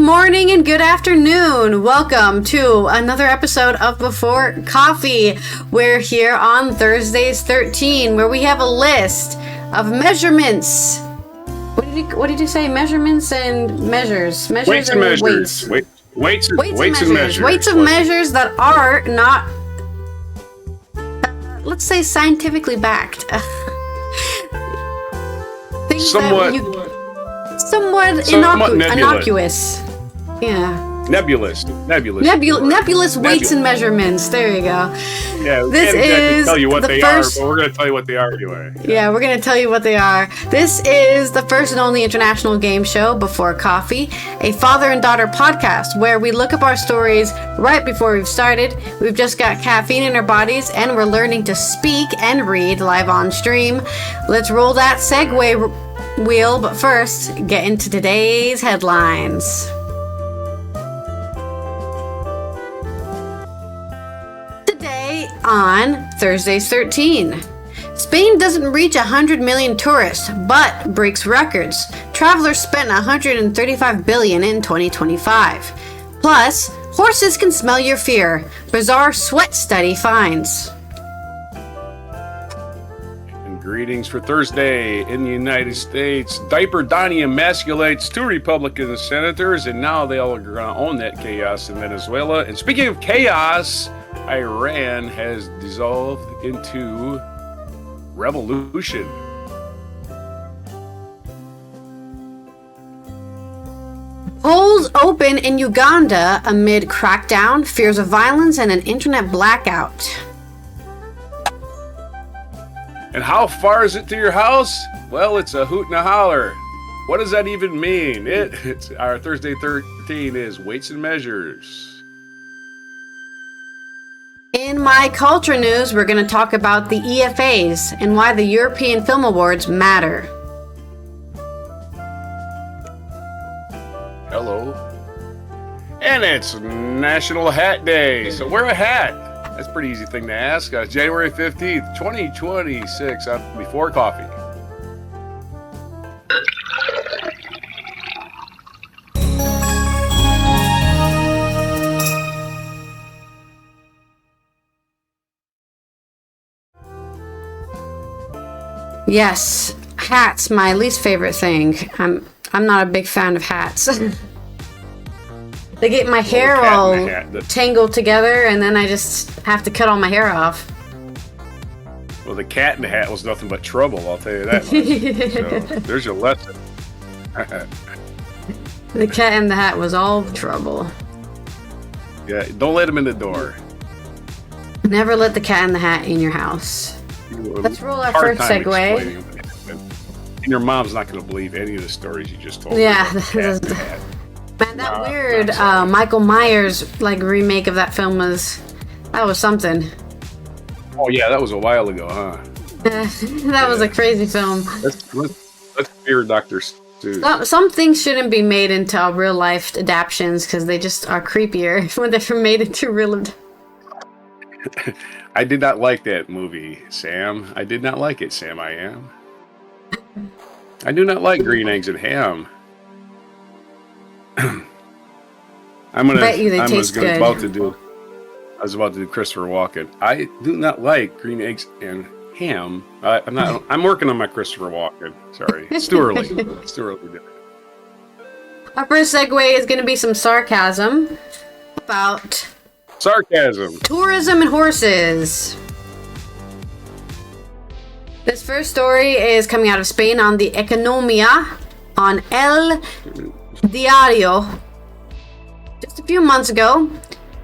morning and good afternoon. Welcome to another episode of Before Coffee. We're here on Thursdays 13, where we have a list of measurements. What did you say? Measurements and measures. Weights and measures. Weights and measures. Weights of measures that are not, let's say, scientifically backed. Things Somewhat innocuous. Yeah. Nebulous weights and measurements. There you go. Yeah, we this can't exactly is tell you what the they first... are, but we're going to tell you what they are anyway. Yeah, we're going to tell you what they are. This is the first and only international game show, Before Coffee, a father and daughter podcast where we look up our stories right before we've started. We've just got caffeine in our bodies, and we're learning to speak and read live on stream. Let's roll that segue wheel, but first, get into today's headlines. Today on Thursdays 13, Spain doesn't reach 100 million tourists, but breaks records. Travelers spent 135 billion in 2025. Plus, horses can smell your fear. Bizarre sweat study finds. Greetings for Thursday in the United States. Diaper Donnie emasculates two Republican senators, and now they all are going to own that chaos in Venezuela. And speaking of chaos, Iran has dissolved into revolution. Polls open in Uganda amid crackdown, fears of violence, and an internet blackout. And how far is it to your house? Well, it's a hoot and a holler. What does that even mean? It's our Thursday 13 is weights and measures. In my culture news, we're going to talk about the EFAs and why the European Film Awards matter. Hello. And it's National Hat Day, so wear a hat. That's a pretty easy thing to ask. January 15th, 2026, Before Coffee. Yes, hats, my least favorite thing. I'm not a big fan of hats. They get my hair all tangled together, and then I just have to cut all my hair off. Well, the cat in the hat was nothing but trouble, I'll tell you that much. So, there's your lesson. The cat in the hat was all trouble. Yeah, don't let him in the door. Never let the cat in the hat in your house. Let's roll our first segue. And your mom's not going to believe any of the stories you just told. Yeah, man, that weird Michael Myers remake of that film was something. Oh yeah, that was a while ago, huh? That was a crazy film. Let's fear Dr. Seuss. Some things shouldn't be made into real life adaptations because they just are creepier when they're made into real. I did not like that movie, Sam. I did not like it, Sam. I do not like green eggs and ham. I was about to do Christopher Walken. I do not like green eggs and ham. I'm working on my Christopher Walken. Sorry, it's too early. It's too early to do it. Our first segue is going to be some sarcasm about tourism and horses. This first story is coming out of Spain on the Economia on El Diario. Just a few months ago,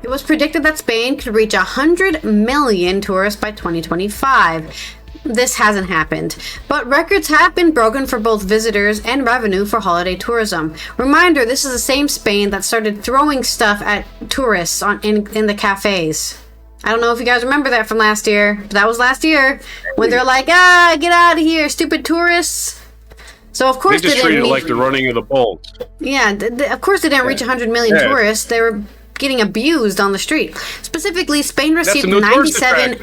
it was predicted that Spain could reach 100 million tourists by 2025. This hasn't happened, but records have been broken for both visitors and revenue for holiday tourism. Reminder, this is the same Spain that started throwing stuff at tourists in the cafes. I don't know if you guys remember that from last year, but that was last year when they're like, get out of here, stupid tourists. So of course they just treated it like the running of the bulls. Yeah, of course they didn't reach 100 million tourists. They were getting abused on the street. Specifically, Spain received 97.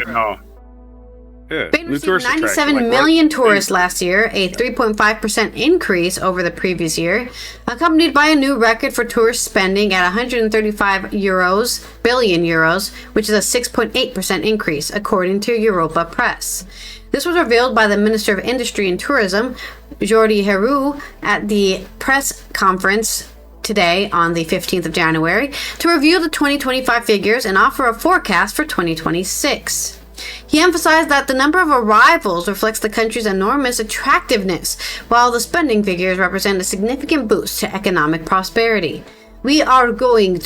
Yeah, Spain new received tourist attraction, 97 like million what? tourists last year, a 3.5% increase over the previous year, accompanied by a new record for tourist spending at 135 billion euros, which is a 6.8% increase, according to Europa Press. This was revealed by the Minister of Industry and Tourism, Jordi Hereu, at the press conference today on the 15th of January to review the 2025 figures and offer a forecast for 2026. He emphasized that the number of arrivals reflects the country's enormous attractiveness, while the spending figures represent a significant boost to economic prosperity. We are growing with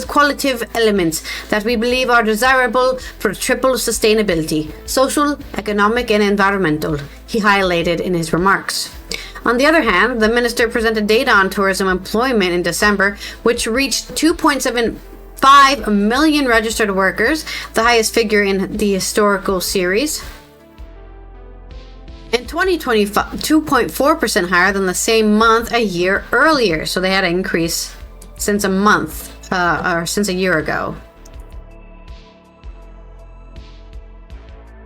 qualitative elements that we believe are desirable for triple sustainability, social, economic, and environmental, he highlighted in his remarks. On the other hand, the minister presented data on tourism employment in December, which reached 2.75 million registered workers, the highest figure in the historical series. In 2025, 2.4% higher than the same month a year earlier. So they had an increase since since a year ago.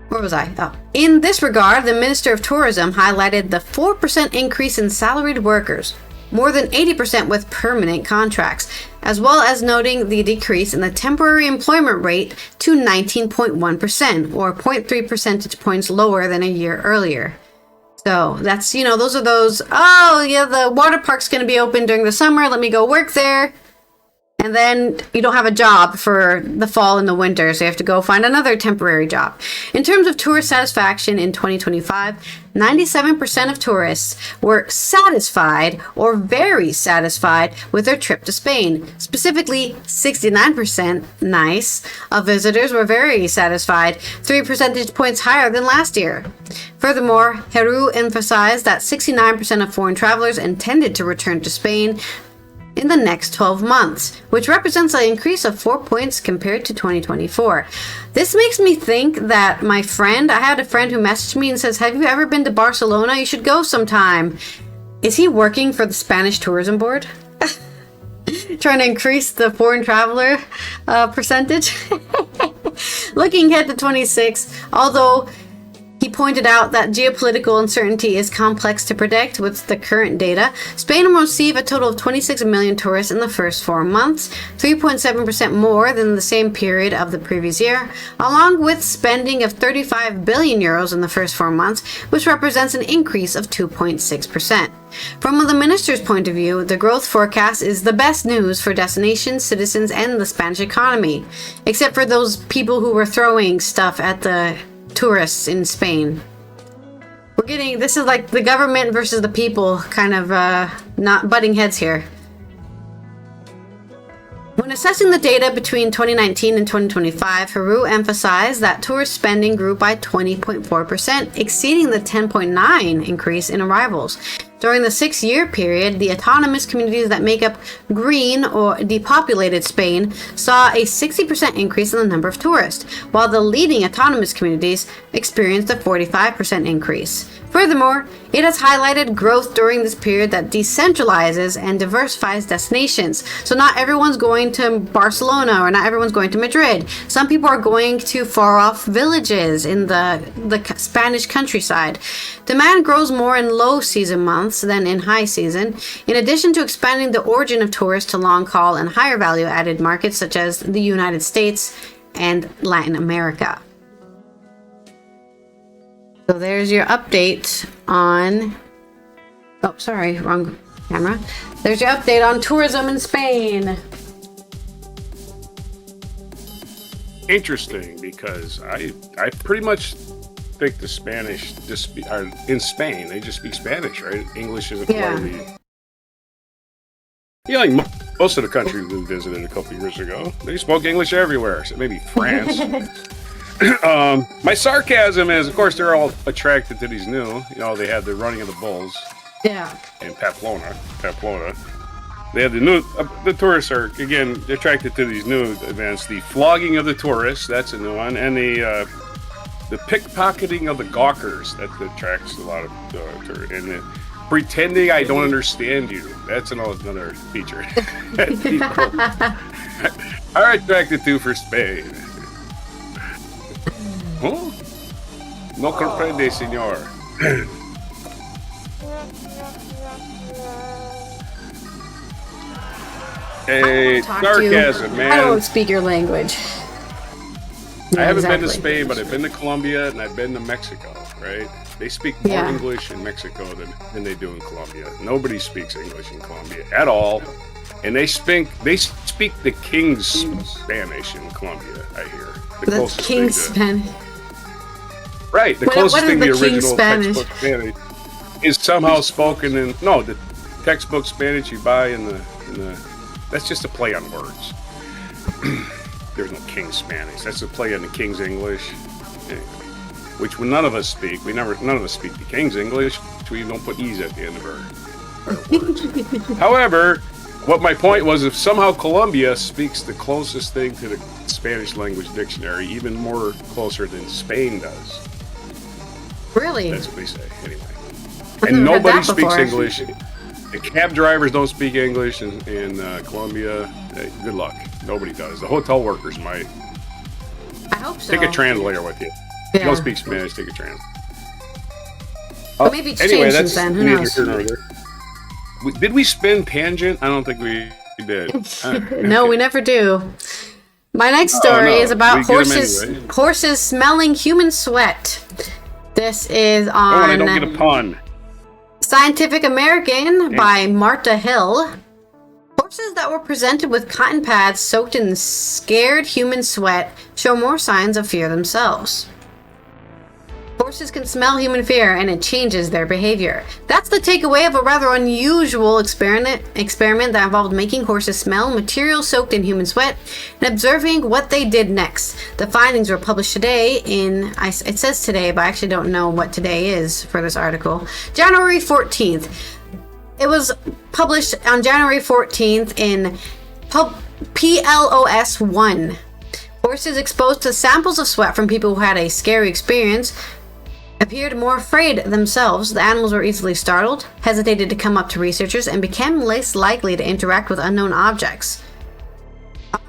Where was I? Oh. In this regard, the Minister of Tourism highlighted the 4% increase in salaried workers, more than 80% with permanent contracts, as well as noting the decrease in the temporary employment rate to 19.1%, or 0.3 percentage points lower than a year earlier. So that's, those are those, the water park's going to be open during the summer, let me go work there. And then you don't have a job for the fall and the winter, so you have to go find another temporary job. In terms of tourist satisfaction in 2025, 97% of tourists were satisfied or very satisfied with their trip to Spain. Specifically, 69% of visitors were very satisfied, 3 percentage points higher than last year. Furthermore, Hereu emphasized that 69% of foreign travelers intended to return to Spain in the next 12 months, which represents an increase of 4 points compared to 2024. This makes me think that I had a friend who messaged me and says, have you ever been to Barcelona? You should go sometime. Is he working for the Spanish Tourism Board? Trying to increase the foreign traveler percentage? Looking ahead to 26, although he pointed out that geopolitical uncertainty is complex to predict with the current data, Spain will receive a total of 26 million tourists in the first 4 months, 3.7% more than the same period of the previous year, along with spending of 35 billion euros in the first 4 months, which represents an increase of 2.6%. From the minister's point of view, the growth forecast is the best news for destinations, citizens, and the Spanish economy, except for those people who were throwing stuff at the tourists in Spain. This is like the government versus the people, kind of not butting heads here. When assessing the data between 2019 and 2025, Hereu emphasized that tourist spending grew by 20.4%, exceeding the 10.9% increase in arrivals. During the 6-year period, the autonomous communities that make up green or depopulated Spain saw a 60% increase in the number of tourists, while the leading autonomous communities experienced a 45% increase. Furthermore, it has highlighted growth during this period that decentralizes and diversifies destinations. So not everyone's going to Barcelona or not everyone's going to Madrid. Some people are going to far-off villages in the Spanish countryside. Demand grows more in low-season months than in high season, in addition to expanding the origin of tourists to long-haul and higher value-added markets such as the United States and Latin America. So there's your update on... Oh, sorry, wrong camera. There's your update on tourism in Spain. Interesting, because I pretty much think the Spanish are in Spain. They just speak Spanish, right? English isn't part of the... Yeah, like most of the countries we visited a couple years ago, they spoke English everywhere, except maybe France. My sarcasm is, of course, they're all attracted to these new. They had the running of the bulls. Yeah. In Pamplona. They have the tourists are, again, attracted to these new events. The flogging of the tourists, that's a new one. And the pickpocketing of the gawkers, that attracts a lot of tourists. And the pretending I don't understand you, that's another feature that people are attracted to for Spain. Oh, no comprende, señor. Hey, sarcasm, man. I don't speak your language. I haven't been to Spain, but I've been to Colombia and I've been to Mexico, right? They speak more English in Mexico than they do in Colombia. Nobody speaks English in Colombia at all. And they speak the King's Spanish in Colombia, I hear. The King's Spanish? Right, the closest thing to the original textbook Spanish is somehow spoken in... No, the textbook Spanish you buy in the that's just a play on words. There's no King's Spanish. That's a play on the King's English, anyway, which none of us speak. None of us speak the King's English. We don't put E's at the end of our words. However, what my point was, if somehow Colombia speaks the closest thing to the Spanish language dictionary, even more closer than Spain does. Really? That's what they say, anyway. And nobody speaks English. The cab drivers don't speak English in Colombia. Good luck. Nobody does. The hotel workers might. I hope so. Take a translator with you. If you don't speak Spanish, take a translator. Well, maybe it's changed since then. Who knows? Did we spin tangent? I don't think we did. No, we never do. My next story is about horses smelling human sweat. This is on... I don't get a pun. Scientific American by Marta Hill. Horses that were presented with cotton pads soaked in scared human sweat show more signs of fear themselves. Horses can smell human fear and it changes their behavior. That's the takeaway of a rather unusual experiment that involved making horses smell material soaked in human sweat and observing what they did next. The findings were published today it says today, but I actually don't know what today is for this article. January 14th. It was published on January 14th in PLOS 1. Horses exposed to samples of sweat from people who had a scary experience appeared more afraid themselves. The animals were easily startled, hesitated to come up to researchers, and became less likely to interact with unknown objects.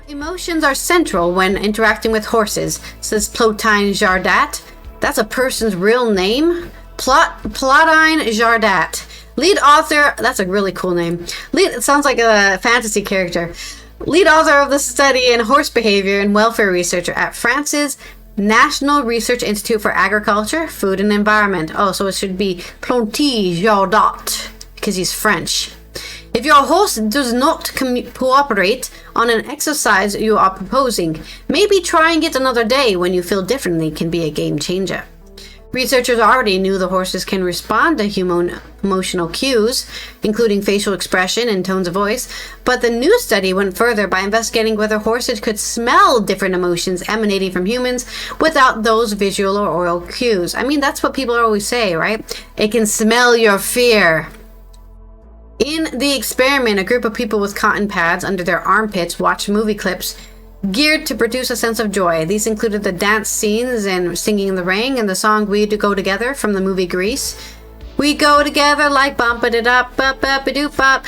Emotions are central when interacting with horses, says Plotine Jardat. That's a person's real name? Plotine Jardat. Lead author, that's a really cool name. It sounds like a fantasy character. Lead author of the study in horse behavior and welfare researcher at France's National Research Institute for Agriculture, Food and Environment. Oh, so it should be Plotine Jardat, because he's French. If your horse does not cooperate on an exercise you are proposing, maybe trying it another day when you feel differently can be a game changer. Researchers already knew the horses can respond to human emotional cues, including facial expression and tones of voice, but the new study went further by investigating whether horses could smell different emotions emanating from humans without those visual or oral cues. I mean, that's what people always say, right? It can smell your fear. In the experiment, a group of people with cotton pads under their armpits watched movie clips geared to produce a sense of joy. These included the dance scenes and Singing in the Rain and the song We Go Together from the movie Grease. We go together like bump-a-da-dop, bop-bop-a-doop-bop.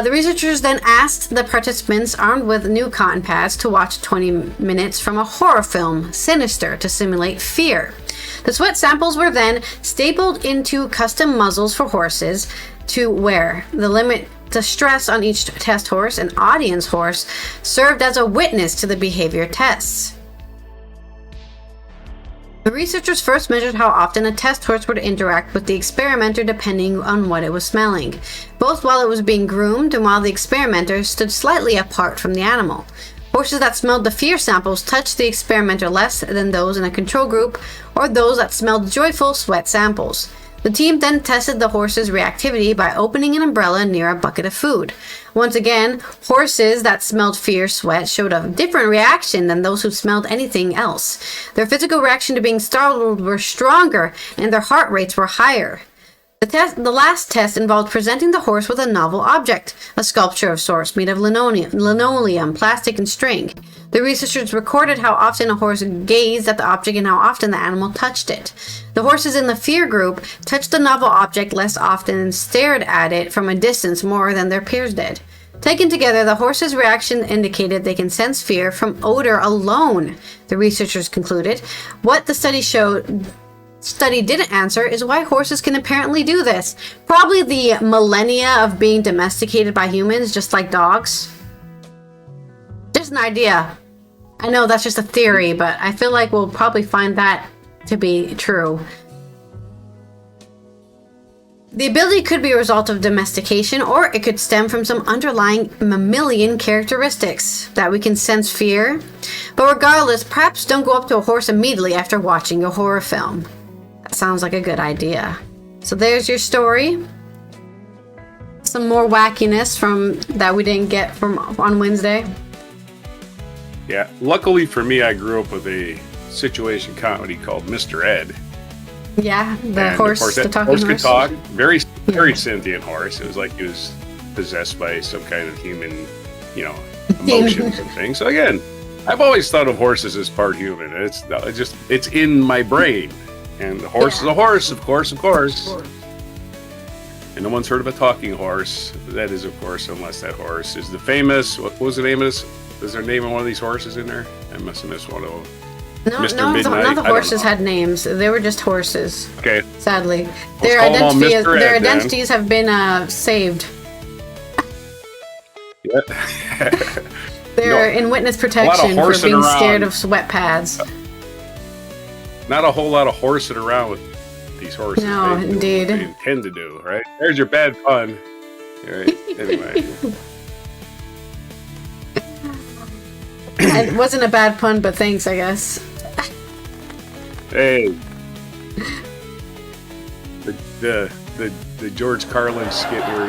The researchers then asked the participants armed with new cotton pads to watch 20 minutes from a horror film, Sinister, to simulate fear. The sweat samples were then stapled into custom muzzles for horses to wear. The stress on each test horse, an audience horse, served as a witness to the behavior tests. The researchers first measured how often a test horse would interact with the experimenter depending on what it was smelling, both while it was being groomed and while the experimenter stood slightly apart from the animal. Horses that smelled the fear samples touched the experimenter less than those in a control group or those that smelled joyful sweat samples. The team then tested the horse's reactivity by opening an umbrella near a bucket of food. Once again, horses that smelled fear sweat showed a different reaction than those who smelled anything else. Their physical reaction to being startled were stronger, and their heart rates were higher. The last test involved presenting the horse with a novel object, a sculpture of sorts made of linoleum, plastic, and string. The researchers recorded how often a horse gazed at the object and how often the animal touched it. The horses in the fear group touched the novel object less often and stared at it from a distance more than their peers did. Taken together, the horse's reaction indicated they can sense fear from odor alone, the researchers concluded. What the study didn't answer is why horses can apparently do this. Probably the millennia of being domesticated by humans, just like dogs. Just an idea. I know that's just a theory, but I feel like we'll probably find that to be true. The ability could be a result of domestication, or it could stem from some underlying mammalian characteristics that we can sense fear. But regardless, perhaps don't go up to a horse immediately after watching a horror film. That sounds like a good idea. So there's your story. Some more wackiness from that we didn't get from on Wednesday. Yeah, luckily for me, I grew up with a situation comedy called Mr. Ed. Yeah, the horse, the talking horse. Could talk. Very sentient horse. It was like he was possessed by some kind of human, emotions and things. So again, I've always thought of horses as part human. It's in my brain. And the horse is a horse, of course. And no one's heard of a talking horse. That is, of course, unless that horse is the famous. What was the name of this? Is there a name of one of these horses in there? I must have missed one of them. None of the horses had names. They were just horses. Okay. Sadly, their identities have been saved. Yeah. They're in witness protection for being scared of sweat pads. Not a whole lot of horsing around with these horses. No, indeed. They intend to do, right? There's your bad pun. All right. Anyway. It wasn't a bad pun, but thanks, I guess. Hey, the George Carlin skit where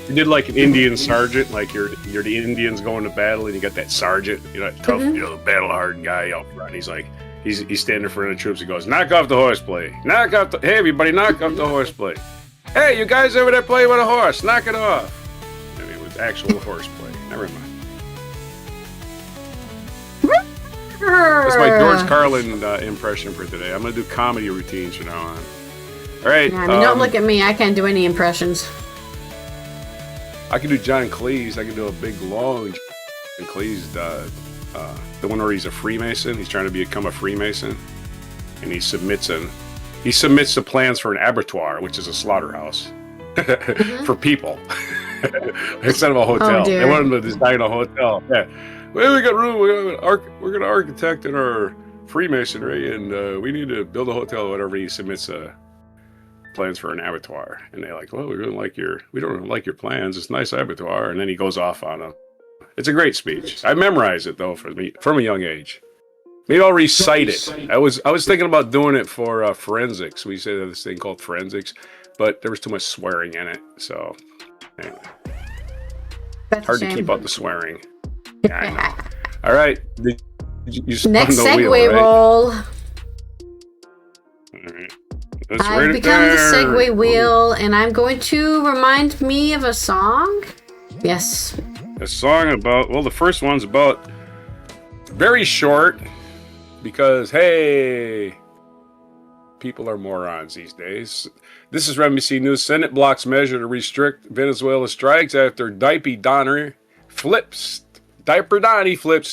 he did like an Indian sergeant, like you're the Indians going to battle, and you got that sergeant, that tough, battle hardened guy out front. He's like, he's standing in front of the troops. He goes, "Knock off the horseplay! Hey everybody, knock off the horseplay! Hey, you guys over there play with a horse? Knock it off!" And it was actual horseplay. Never mind. That's my George Carlin impression for today. I'm going to do comedy routines from now on. All right. Yeah, don't look at me. I can't do any impressions. I can do John Cleese. I can do a big, long John Cleese. The one where he's a Freemason. He's trying to become a Freemason. And he submits the plans for an abattoir, which is a slaughterhouse, for people. Instead of a hotel. Oh, dear. They want him to design a hotel. Yeah. Well, we got room. We're going to architect in our Freemasonry, and we need to build a hotel or whatever. He submits plans for an abattoir, and they're like, "Well, we don't like your plans. It's a nice abattoir." And then he goes off on them. It's a great speech. I memorize it though from a young age. Maybe I'll recite it. I was thinking about doing it for forensics. We say this thing called forensics, but there was too much swearing in it. So anyway, That's hard to keep out the swearing. Yeah, I know. All right. You Next the segue wheel, right? roll. All right. Let's I've write it become the there. segue wheel, and I'm going to remind me of a song. Yes. A song about, the first one's about, very short, because, hey, people are morons these days. This is from NBC News. Senate blocks measure to restrict Venezuela strikes after Diaper Donnie flips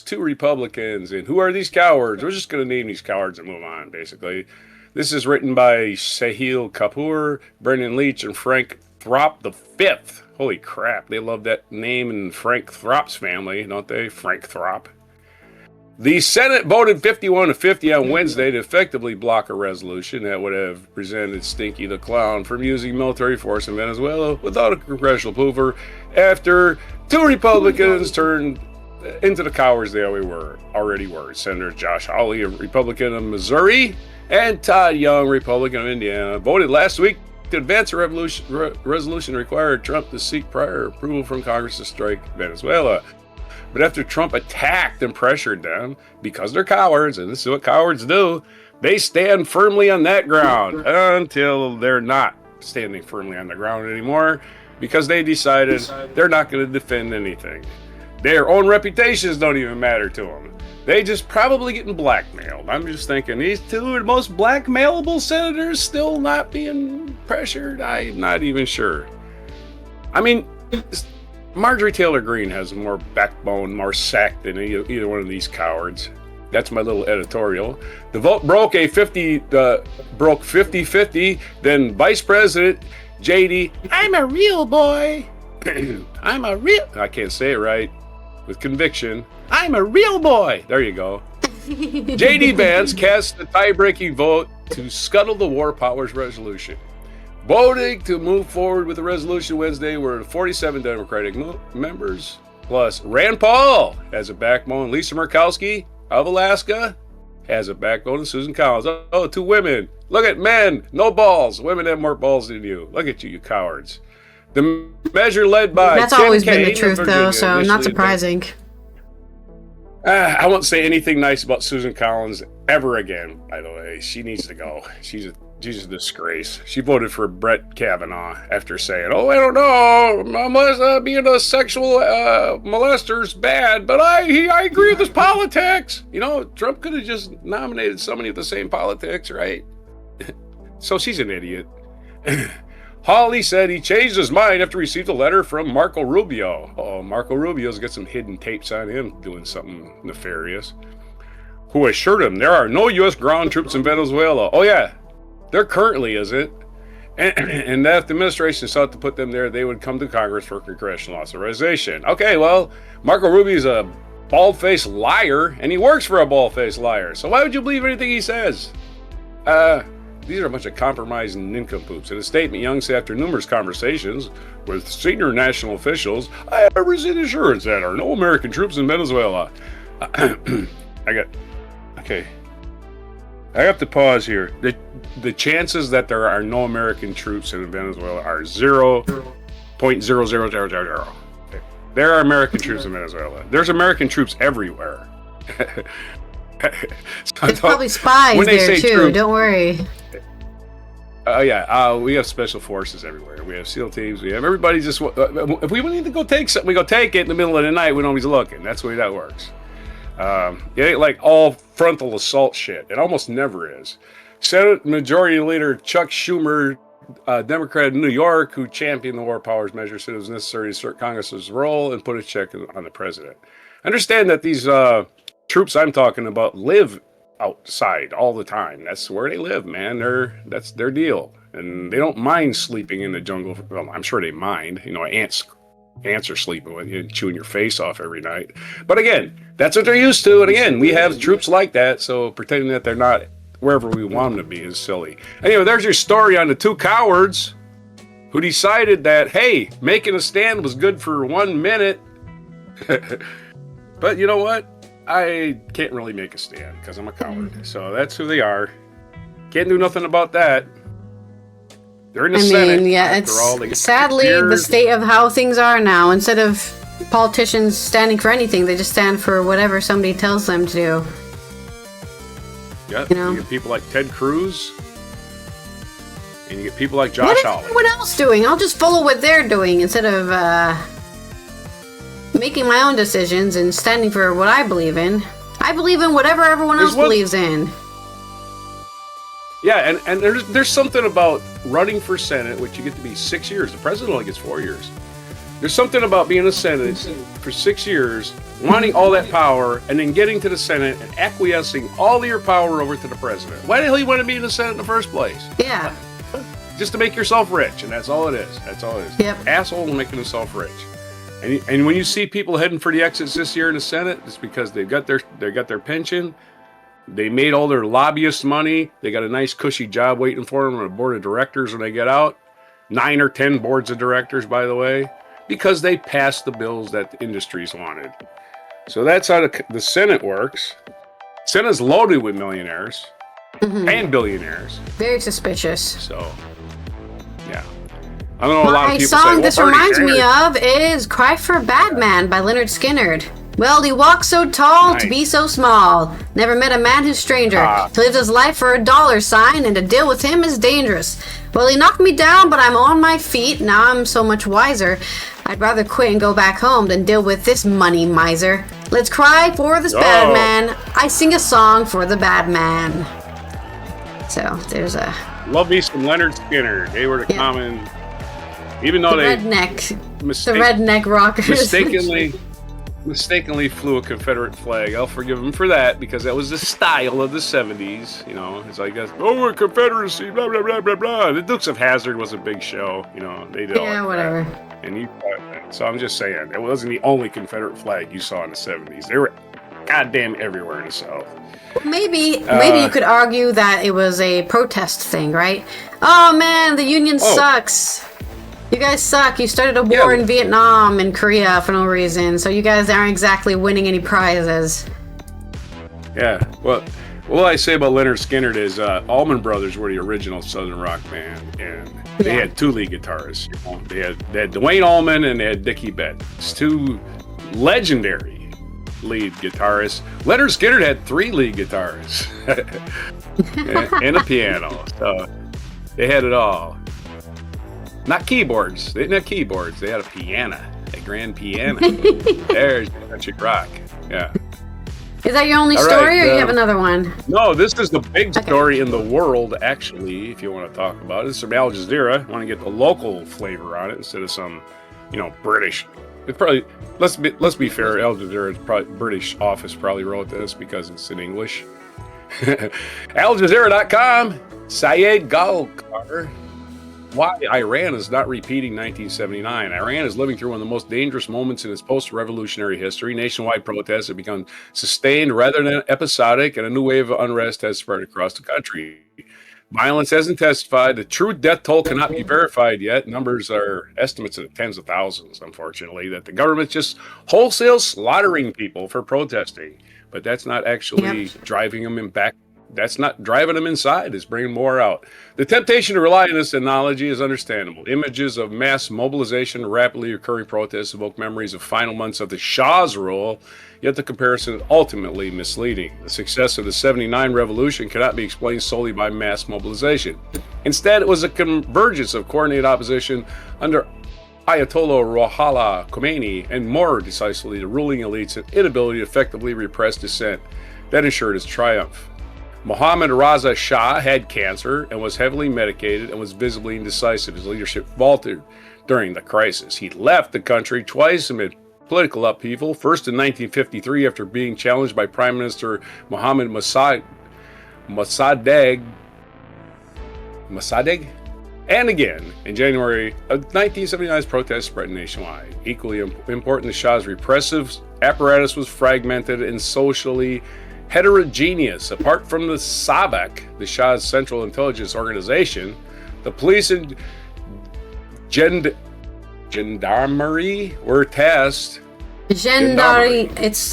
2 Republicans. And who are these cowards? We're just going to name these cowards and move on, basically. This is written by Sahil Kapoor, Brendan Leach, and Frank Throp V. Holy crap, they love that name in Frank Throp's family, don't they? Frank Throp. The Senate voted 51-50 on Wednesday to effectively block a resolution that would have prevented Stinky the Clown from using military force in Venezuela without a congressional approval after 2 Republicans turned into the cowards they already were. Senator Josh Hawley, a Republican of Missouri, and Todd Young, Republican of Indiana, voted last week to advance a resolution required Trump to seek prior approval from Congress to strike Venezuela. But after Trump attacked and pressured them, because they're cowards, and this is what cowards do, they stand firmly on that ground until they're not standing firmly on the ground anymore, because they decided they're not going to defend anything. Their own reputations don't even matter to them. They just probably getting blackmailed. I'm just thinking, these 2 are the most blackmailable senators still not being pressured? I'm not even sure. I mean, Marjorie Taylor Greene has more backbone, more sack than either one of these cowards. That's my little editorial. The vote broke 50-50. Then Vice President JD, I'm a real boy. I can't say it right with conviction. I'm a real boy. There you go. JD Vance cast the tie-breaking vote to scuttle the War Powers resolution. Voting to move forward with the resolution Wednesday were 47 Democratic members, plus Rand Paul has a backbone. Lisa Murkowski of Alaska has a backbone. And Susan Collins. Oh, two women. Look at men. No balls. Women have more balls than you. Look at you, you cowards. The measure led by That's Tim always Kaine been the truth, though, so not surprising. I won't say anything nice about Susan Collins ever again, by the way. She needs to go. She's a disgrace. She voted for Brett Kavanaugh after saying, oh, I don't know, being a sexual molester's bad, but I agree with his politics. You know, Trump could have just nominated somebody with the same politics, right? So she's an idiot. Hawley said he changed his mind after he received a letter from Marco Rubio. Oh, Marco Rubio's got some hidden tapes on him doing something nefarious. Who assured him there are no U.S. ground troops in Venezuela. Oh, yeah, there currently isn't. And that if the administration sought to put them there, they would come to Congress for congressional authorization. Okay, well, Marco Rubio's a bald-faced liar, and he works for a bald-faced liar. So why would you believe anything he says? These are a bunch of compromised nincompoops. In a statement, Young said after numerous conversations with senior national officials, I have received assurance that there are no American troops in Venezuela. I have to pause here. The chances that there are no American troops in Venezuela are 0.00000. There are American troops in Venezuela. There's American troops everywhere. There's probably spies there too. Troops, don't worry. We have special forces everywhere. We have SEAL teams. We have everybody. Just if we need to go take something, we go take it in the middle of the night when nobody's looking. That's the way that works. It ain't like all frontal assault shit. It almost never is. Senate Majority Leader Chuck Schumer, Democrat of New York, who championed the war powers measure, said it was necessary to assert Congress's role and put a check on the president. Understand that these troops I'm talking about live outside all the time. That's where they live, man. That's their deal, and they don't mind sleeping in the jungle. Well, I'm sure they mind. You know, ants are sleeping with you and chewing your face off every night. But again, that's what they're used to. And again, we have troops like that, so pretending that they're not wherever we want them to be is silly. Anyway, there's your story on the two cowards who decided that, hey, making a stand was good for 1 minute. But you know what? I can't really make a stand because I'm a coward. So that's who they are. Can't do nothing about that. They're in the Senate. Yeah, it's sadly the state of how things are now. Instead of politicians standing for anything, they just stand for whatever somebody tells them to do. Yeah, you get people like Ted Cruz, and you get people like Josh Hawley. What else doing? I'll just follow what they're doing instead of making my own decisions and standing for what I believe in. I believe in whatever everyone else believes in. Yeah, and there's something about running for Senate, which you get to be 6 years. The president only gets 4 years. There's something about being a Senate for 6 years, wanting all that power, and then getting to the Senate and acquiescing all of your power over to the president. Why the hell you want to be in the Senate in the first place? Yeah. Just to make yourself rich, and that's all it is. That's all it is. Yep. Asshole making himself rich. And when you see people heading for the exits this year in the Senate, it's because they got their pension. They made all their lobbyist money. They got a nice cushy job waiting for them on a board of directors when they get out. 9 or 10 boards of directors, by the way, because they passed the bills that the industries wanted. So that's how the Senate works. Senate's loaded with millionaires and billionaires. Very suspicious. So, yeah. I don't know, a lot of people say, song this reminds me of is Cry for a Bad Man by Leonard Skinner. Well, he walks so tall to be so small. Never met a man who's stranger. He lives his life for a dollar sign, and to deal with him is dangerous. Well, he knocked me down, but I'm on my feet. Now I'm so much wiser. I'd rather quit and go back home than deal with this money miser. Let's cry for this bad man. I sing a song for the bad man. So, there's a... Love me some Leonard Skinner. They were the common... Even though redneck redneck rockers. mistakenly flew a Confederate flag. I'll forgive him for that because that was the style of the 70s. You know, it's like, we're Confederacy, blah, blah, blah, blah, blah. The Dukes of Hazzard was a big show. You know, they did all that whatever. crap. And so I'm just saying, it wasn't the only Confederate flag you saw in the 70s. They were goddamn everywhere in the South. Maybe you could argue that it was a protest thing, right? Oh man, the Union sucks. You guys suck. You started a war in Vietnam and Korea for no reason, so you guys aren't exactly winning any prizes. Yeah, well, what I say about Leonard Skinner is Allman Brothers were the original Southern rock band, and they had two lead guitarists. You know? They had Dwayne Allman and they had Dickie Betts, two legendary lead guitarists. Leonard Skinner had three lead guitars and a piano, so they had it all. Not keyboards. They didn't have keyboards. They had a piano, a grand piano. There's country rock. Yeah. Is that your only story, or you have another one? No, this is the big story in the world, actually, if you want to talk about it. It's from Al Jazeera. I want to get the local flavor on it instead of some, British. It's probably, let's be fair, Al Jazeera's probably British office probably wrote this because it's in English. AlJazeera.com, Syed Golkar. Why Iran is not repeating 1979. Iran is living through one of the most dangerous moments in its post-revolutionary history. Nationwide protests have become sustained rather than episodic, and a new wave of unrest has spread across the country. Violence has intensified. The true death toll cannot be verified yet. Numbers are estimates of tens of thousands, unfortunately, that the government's just wholesale slaughtering people for protesting. But that's not actually driving them back. That's not driving them inside. It's bringing more out. The temptation to rely on this analogy is understandable. Images of mass mobilization and rapidly occurring protests evoke memories of final months of the Shah's rule, yet the comparison is ultimately misleading. The success of the 79 revolution cannot be explained solely by mass mobilization. Instead, it was a convergence of coordinated opposition under Ayatollah Ruhollah Khomeini and, more decisively, the ruling elite's inability to effectively repress dissent that ensured its triumph. Mohammad Reza Shah had cancer and was heavily medicated and was visibly indecisive. His leadership faltered during the crisis. He left the country twice amid political upheaval, first in 1953 after being challenged by Prime Minister Mohammad Mossadegh, and again in January of 1979 as protests spread nationwide. Equally important, the Shah's repressive apparatus was fragmented and socially heterogeneous. Apart from the SAVAK, the Shah's Central Intelligence Organization, the police and gendarmerie were tasked. Gendarmerie, it's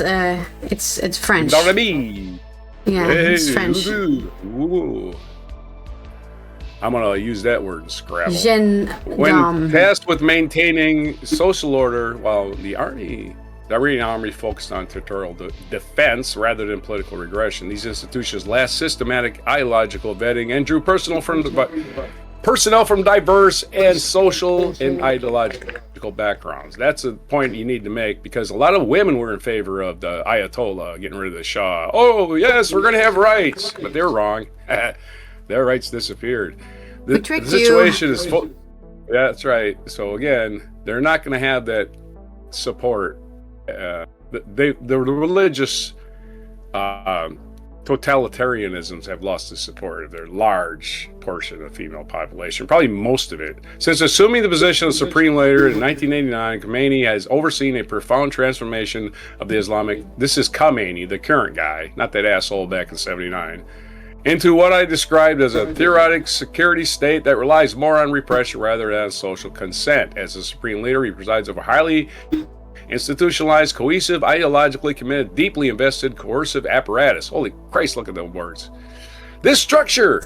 French. Gendarmerie. Yeah, it's French. Ooh. I'm gonna use that word in Scrabble. When tasked with maintaining social order, while the Iranian army focused on territorial defense rather than political regression. These institutions lacked systematic ideological vetting and drew personnel from diverse and social and ideological backgrounds. That's a point you need to make because a lot of women were in favor of the Ayatollah getting rid of the Shah. Oh, yes, we're going to have rights. But they're wrong. Their rights disappeared. The situation is full. Yeah, that's right. So again, they're not going to have that support. The religious totalitarianisms have lost the support of their large portion of the female population, probably most of it. Since assuming the position of supreme leader in 1989, Khomeini has overseen a profound transformation of the Islamic. This is Khomeini, the current guy, not that asshole back in '79. Into what I described as a theoretic security state that relies more on repression rather than social consent. As a supreme leader, he presides over highly institutionalized, cohesive, ideologically committed, deeply invested, coercive apparatus. Holy Christ, look at those words. This structural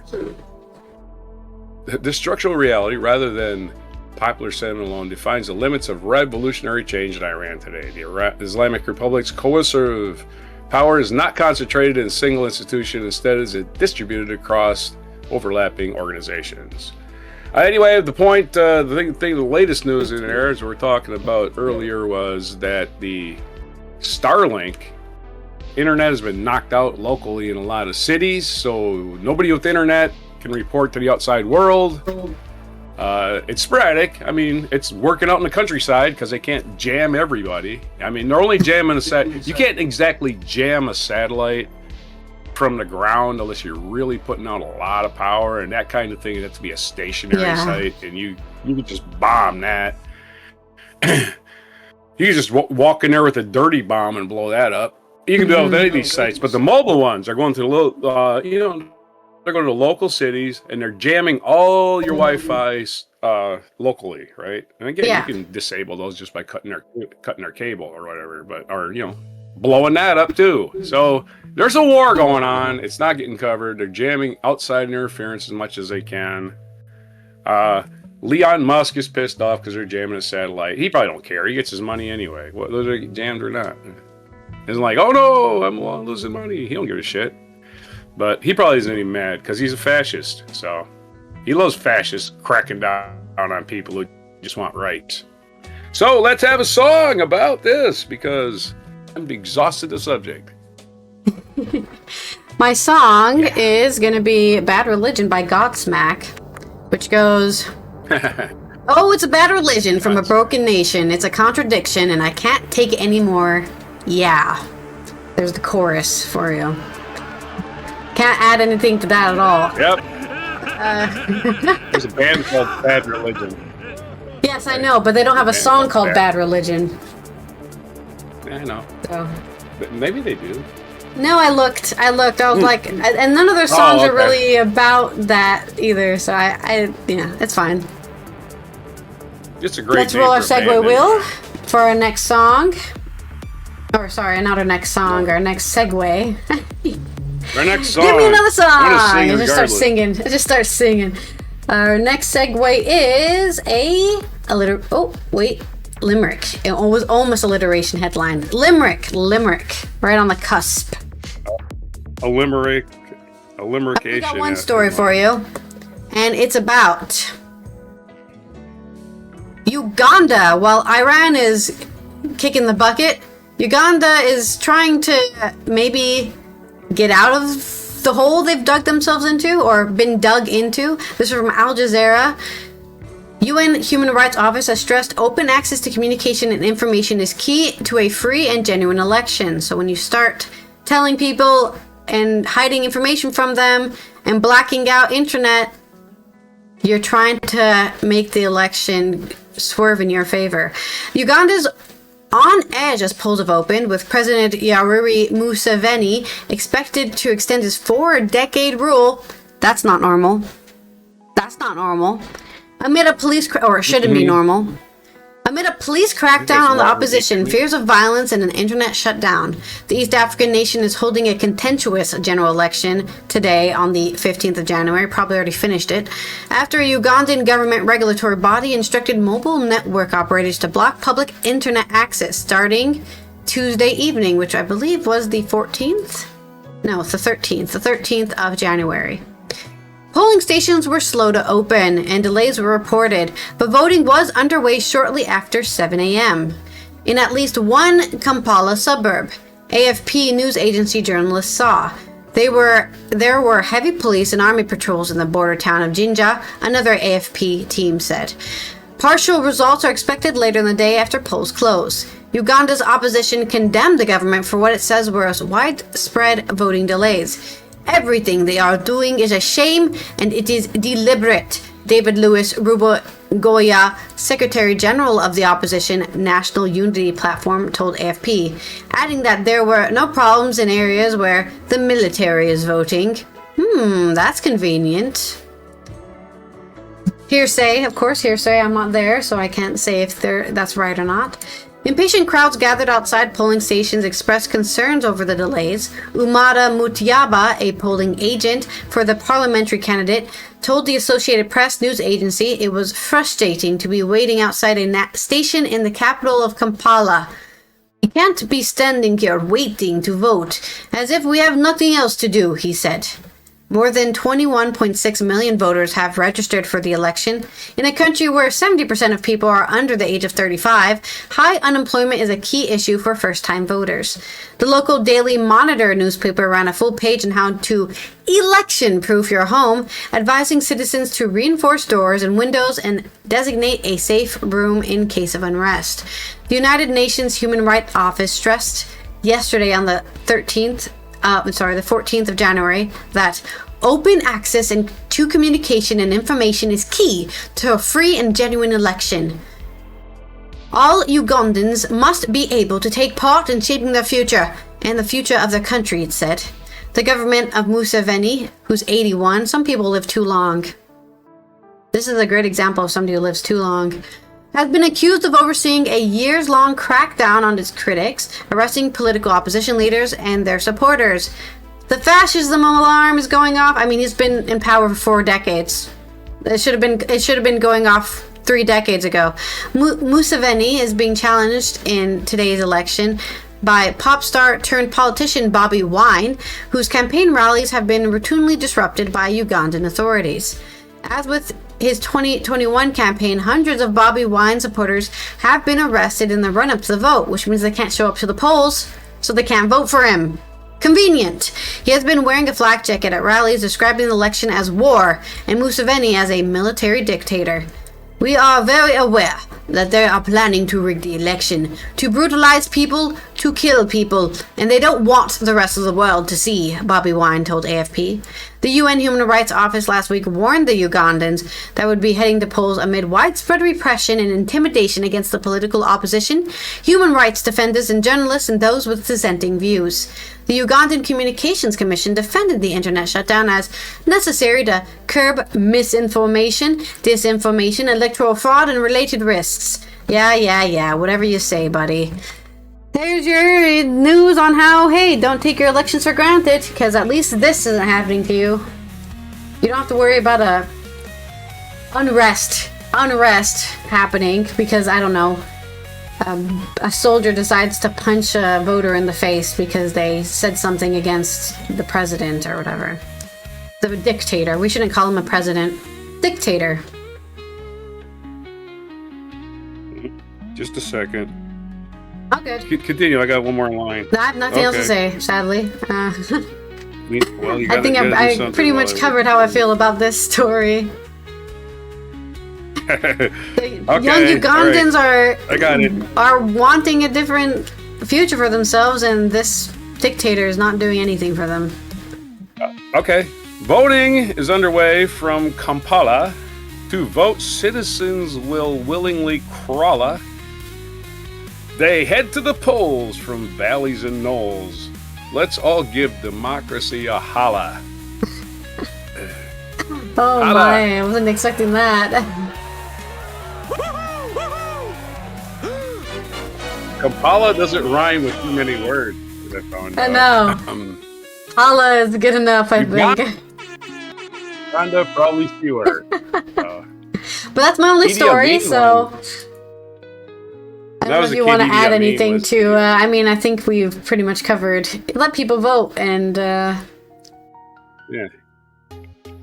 reality, rather than popular sentiment alone, defines the limits of revolutionary change in Iran today. The Islamic Republic's coercive power is not concentrated in a single institution. Instead, is it distributed across overlapping organizations. Anyway, the point, the latest news in there, as we were talking about earlier, was that the Starlink internet has been knocked out locally in a lot of cities, so nobody with internet can report to the outside world. It's sporadic. I mean, it's working out in the countryside because they can't jam everybody. I mean, they're only jamming a set. You can't exactly jam a satellite from the ground unless you're really putting out a lot of power and that kind of thing. It has to be a stationary site, and you can just bomb that. You can just walk in there with a dirty bomb and blow that up. You can do that with any of these sites, but the mobile ones are going to the little, they're going to the local cities and they're jamming all your Wi-Fi locally, right? And again, you can disable those just by cutting their cable or whatever, or blowing that up too. So there's a war going on. It's not getting covered. They're jamming outside interference as much as they can. Elon Musk is pissed off because they're jamming a satellite. He probably don't care. He gets his money anyway, whether they get jammed or not. It's like, oh no, I'm losing money. He don't give a shit. But he probably isn't even mad because he's a fascist. So he loves fascists cracking down on people who just want rights. So let's have a song about this because I'm exhausted the subject. My song is going to be Bad Religion by Godsmack, which goes... Oh, it's a bad religion from a broken nation. It's a contradiction, and I can't take it anymore. Yeah. There's the chorus for you. Can't add anything to that at all. Yep. There's a band called Bad Religion. Yes, I know, but they don't have a song called Bad Religion. I know. So. But maybe they do. No, I looked. I was like, and none of their songs are really about that either. So it's fine. It's a great. Let's roll our segue wheel for our next song. Or sorry, not our next song. Our next segue. Our next song. Give me another song. I just start singing. Our next segue is limerick. It was almost alliteration headline. Limerick, right on the cusp. A limerication. I got one story for you, and it's about Uganda. While Iran is kicking the bucket, Uganda is trying to maybe get out of the hole they've dug themselves into or been dug into. This is from Al Jazeera. UN Human Rights Office has stressed open access to communication and information is key to a free and genuine election. So when you start telling people and hiding information from them and blacking out internet, you're trying to make the election swerve in your favor. Uganda's on edge as polls have opened, with President Yoweri Museveni expected to extend his 4-decade rule. That's not normal. Amid a police or it shouldn't be normal. Amid a police crackdown on the opposition, fears of violence, and an internet shutdown, the East African nation is holding a contentious general election today on the 15th of January, probably already finished it, after a Ugandan government regulatory body instructed mobile network operators to block public internet access starting Tuesday evening, which I believe was the 14th? No, it's the 13th of January. Polling stations were slow to open and delays were reported, but voting was underway shortly after 7 a.m. In at least one Kampala suburb, AFP news agency journalists saw. There were heavy police and army patrols in the border town of Jinja, another AFP team said. Partial results are expected later in the day after polls close. Uganda's opposition condemned the government for what it says were widespread voting delays. Everything they are doing is a shame and it is deliberate, David Lewis Rubogoya, Secretary General of the opposition National Unity Platform, told AFP, adding that there were no problems in areas where the military is voting. That's convenient. Hearsay, of course, hearsay. I'm not there, so I can't say if that's right or not. Impatient crowds gathered outside polling stations expressed concerns over the delays. Umara Mutiaba, a polling agent for the parliamentary candidate, told the Associated Press news agency it was frustrating to be waiting outside a station in the capital of Kampala. We can't be standing here waiting to vote, as if we have nothing else to do, he said. More than 21.6 million voters have registered for the election. In a country where 70% of people are under the age of 35, high unemployment is a key issue for first-time voters. The local Daily Monitor newspaper ran a full page on how to election-proof your home, advising citizens to reinforce doors and windows and designate a safe room in case of unrest. The United Nations Human Rights Office stressed yesterday on the 14th of January, that open access to communication and information is key to a free and genuine election. All Ugandans must be able to take part in shaping their future and the future of their country, it said. The government of Museveni, who's 81, some people live too long. This is a great example of somebody who lives too long. Has been accused of overseeing a years-long crackdown on its critics, arresting political opposition leaders and their supporters. The fascism alarm is going off. I mean, he's been in power for 4 decades. It should have been going off 3 decades ago. Museveni is being challenged in today's election by pop star turned politician Bobi Wine, whose campaign rallies have been routinely disrupted by Ugandan authorities. As with his 2021 campaign, hundreds of Bobi Wine supporters have been arrested in the run-up to the vote, which means they can't show up to the polls, so they can't vote for him. Convenient. He has been wearing a flak jacket at rallies, describing the election as war and Museveni as a military dictator. We are very aware that they are planning to rig the election, to brutalize people, to kill people, and they don't want the rest of the world to see, Bobi Wine told AFP. The UN Human Rights Office last week warned the Ugandans that would be heading to polls amid widespread repression and intimidation against the political opposition, human rights defenders and journalists, and those with dissenting views. The Ugandan Communications Commission defended the internet shutdown as necessary to curb misinformation, disinformation, electoral fraud, and related risks. Yeah, whatever you say, buddy. There's your news on how, hey, don't take your elections for granted, because at least this isn't happening to you. You don't have to worry about a unrest happening because, I don't know, a soldier decides to punch a voter in the face because they said something against the president or whatever. The dictator. We shouldn't call him a president. Dictator. Just a second. Oh, good. Continue. I got one more line. I have nothing else to say, sadly. Well, I think I pretty much covered how I feel about this story. The young Ugandans are wanting a different future for themselves, and this dictator is not doing anything for them. Okay. Voting is underway from Kampala. To vote, citizens will willingly crawl. They head to the polls from valleys and knolls. Let's all give democracy a holla. Oh holla. My, I wasn't expecting that. Kampala doesn't rhyme with too many words. I know. Holla is good enough, I think. Uganda probably fewer. But that's my only story, so... I don't know if you want to add anything to... I mean, I think we've pretty much covered... Let people vote, and... Yeah.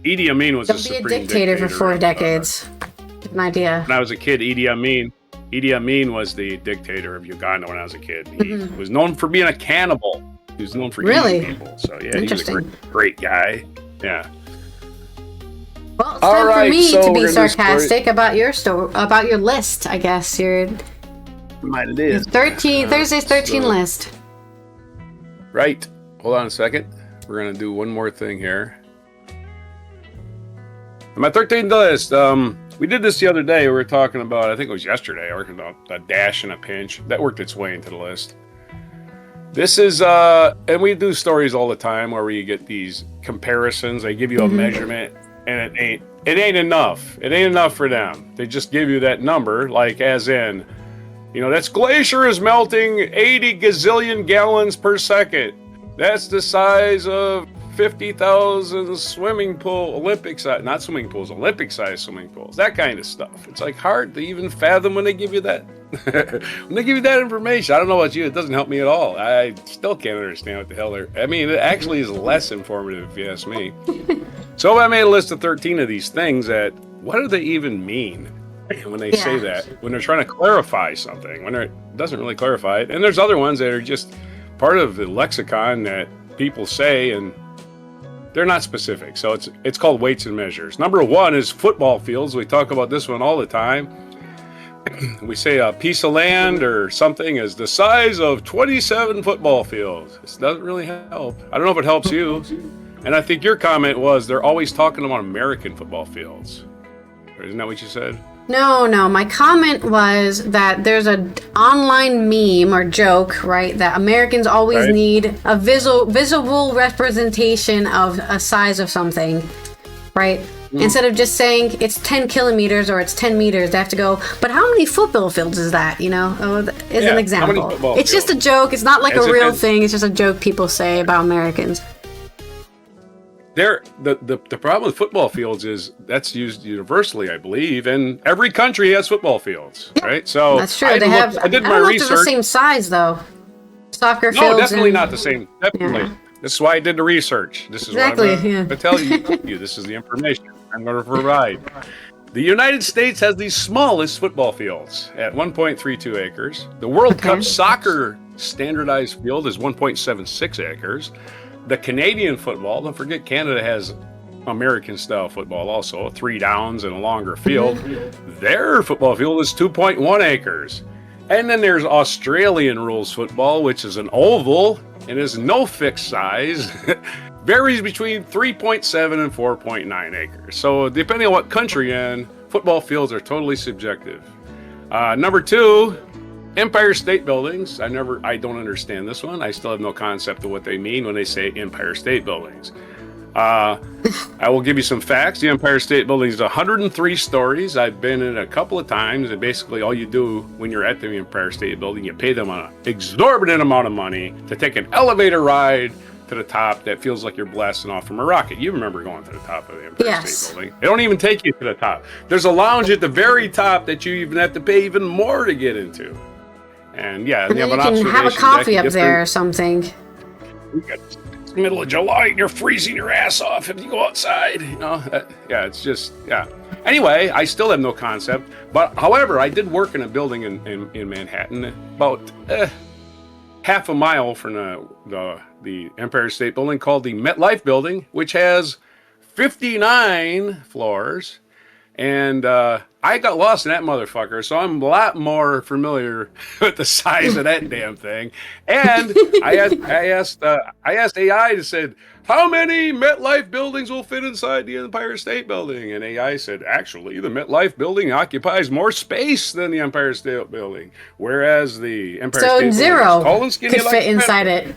Idi Amin was a supreme dictator for 4 decades. Give an idea. When I was a kid, Idi Amin was the dictator of Uganda when I was a kid. He was known for being a cannibal. He was known for eating people. So, yeah, he was a great guy. Yeah. Well, it's time for me to be sarcastic about your about your list, I guess. My list. Thursday's 13 list. Right. Hold on a second. We're going to do one more thing here. My 13th list. We did this the other day. We were talking about, I think it was yesterday, working about a dash and a pinch. That worked its way into the list. This is, and we do stories all the time where we get these comparisons. They give you a measurement, and it ain't enough. It ain't enough for them. They just give you that number, like as in, that's glacier is melting 80 gazillion gallons per second. That's the size of 50,000 swimming pool, Olympic size, not swimming pools, Olympic size swimming pools, that kind of stuff. It's like hard to even fathom when they give you that. When they give you that information, I don't know about you, it doesn't help me at all. I still can't understand what the hell they're, I mean, it actually is less informative if you ask me. So I made a list of 13 of these things that, what do they even mean when they say that? When they're trying to clarify something, when it doesn't really clarify it. And there's other ones that are just part of the lexicon that people say and they're not specific. So it's called weights and measures. Number one is football fields. We talk about this one all the time. We say a piece of land or something is the size of 27 football fields. This doesn't really help. I don't know if it helps you. And I think your comment was they're always talking about American football fields. Isn't that what you said? No. My comment was that there's an online meme or joke, right? That Americans always need a visible representation of a size of something, right? Instead of just saying it's 10 kilometers or it's 10 meters, they have to go, but how many football fields is that, you know? Is an example. It's just a joke. It's not like a real thing. It's just a joke people say about Americans. The problem with football fields is that's used universally, I believe, and every country has football fields, right? So that's true. I did my research. I don't know if they're the same size, though. Soccer fields. No, definitely not the same. Definitely. Yeah. This is why I did the research. This is exactly, what I'm going to tell you. This is the information I'm going to provide. The United States has the smallest football fields at 1.32 acres. The World Cup soccer standardized field is 1.76 acres. The Canadian football, don't forget Canada has American-style football also, 3 downs and a longer field. Their football field is 2.1 acres. And then there's Australian rules football, which is an oval and is no fixed size. Varies between 3.7 and 4.9 acres. So depending on what country you're in, football fields are totally subjective. Number 2, Empire State Buildings. I don't understand this one. I still have no concept of what they mean when they say Empire State Buildings. I will give you some facts. The Empire State Building is 103 stories. I've been in it a couple of times, and basically all you do when you're at the Empire State Building, you pay them an exorbitant amount of money to take an elevator ride to the top that feels like you're blasting off from a rocket. You remember going to the top of the Empire State Building. They don't even take you to the top. There's a lounge at the very top that you even have to pay even more to get into. And yeah, you can have a coffee up there or something. It's the middle of July and you're freezing your ass off if you go outside. You know, it's just, Anyway, I still have no concept. But however, I did work in a building in Manhattan, about half a mile from the Empire State Building, called the MetLife Building, which has 59 floors. And I got lost in that motherfucker, so I'm a lot more familiar with the size of that damn thing. And I asked AI to say, how many MetLife buildings will fit inside the Empire State Building? And AI said, actually, the MetLife Building occupies more space than the Empire State Building, whereas the Empire State Building is tall and skinny, could fit inside it.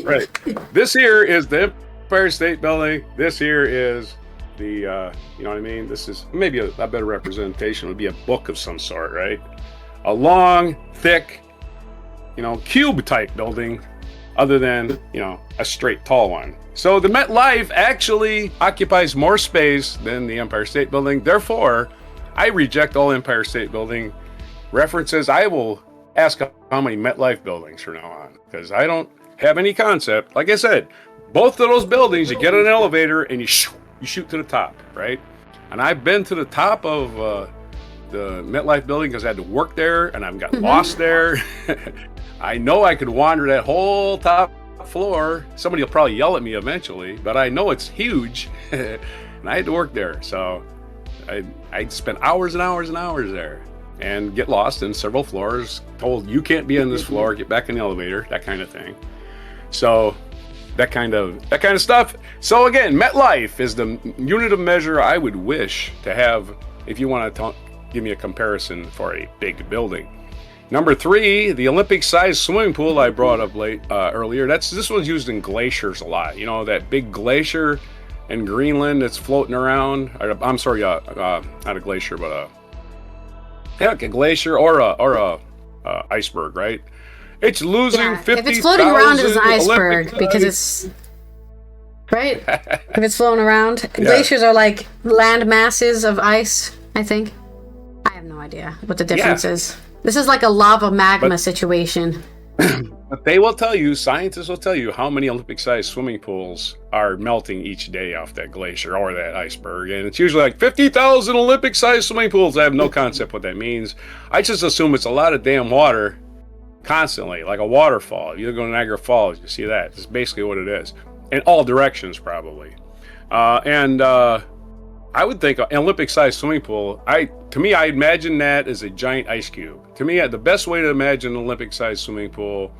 Right. This here is the Empire State Building. This here is the, you know what I mean? This is maybe a better representation. It would be a book of some sort, right? A long, thick, cube type building, other than, a straight tall one. So the MetLife actually occupies more space than the Empire State Building. Therefore, I reject all Empire State Building references. I will ask how many MetLife buildings from now on, because I don't have any concept. Like I said, both of those buildings, you get on an elevator and you shoot to the top, right? And I've been to the top of the MetLife Building because I had to work there, and I've got lost there. I know I could wander that whole top floor. Somebody will probably yell at me eventually, but I know it's huge, and I had to work there. So I'd spend hours and hours and hours there and get lost in several floors, told you can't be on this floor, get back in the elevator, that kind of thing. So that kind of stuff. So again, MetLife is the unit of measure I would wish to have if you want to give me a comparison for a big building. Number 3, the Olympic-sized swimming pool I brought up earlier. This one's used in glaciers a lot. That big glacier in Greenland that's floating around. I'm sorry, not a glacier, but like a glacier or a iceberg, right? It's losing 50,000. If it's floating around as an iceberg, because it's Right? If it's flowing around. Glaciers are like land masses of ice, I think. I have no idea what the difference is. This is like a lava magma situation. But they will tell you, scientists will tell you how many Olympic-sized swimming pools are melting each day off that glacier or that iceberg. And it's usually like 50,000 Olympic-sized swimming pools. I have no concept what that means. I just assume it's a lot of damn water constantly, like a waterfall. You go to Niagara Falls, you see that. It's basically what it is. In all directions, probably. I would think an Olympic-sized swimming pool, to me, I imagine that as a giant ice cube. To me, the best way to imagine an Olympic-sized swimming pool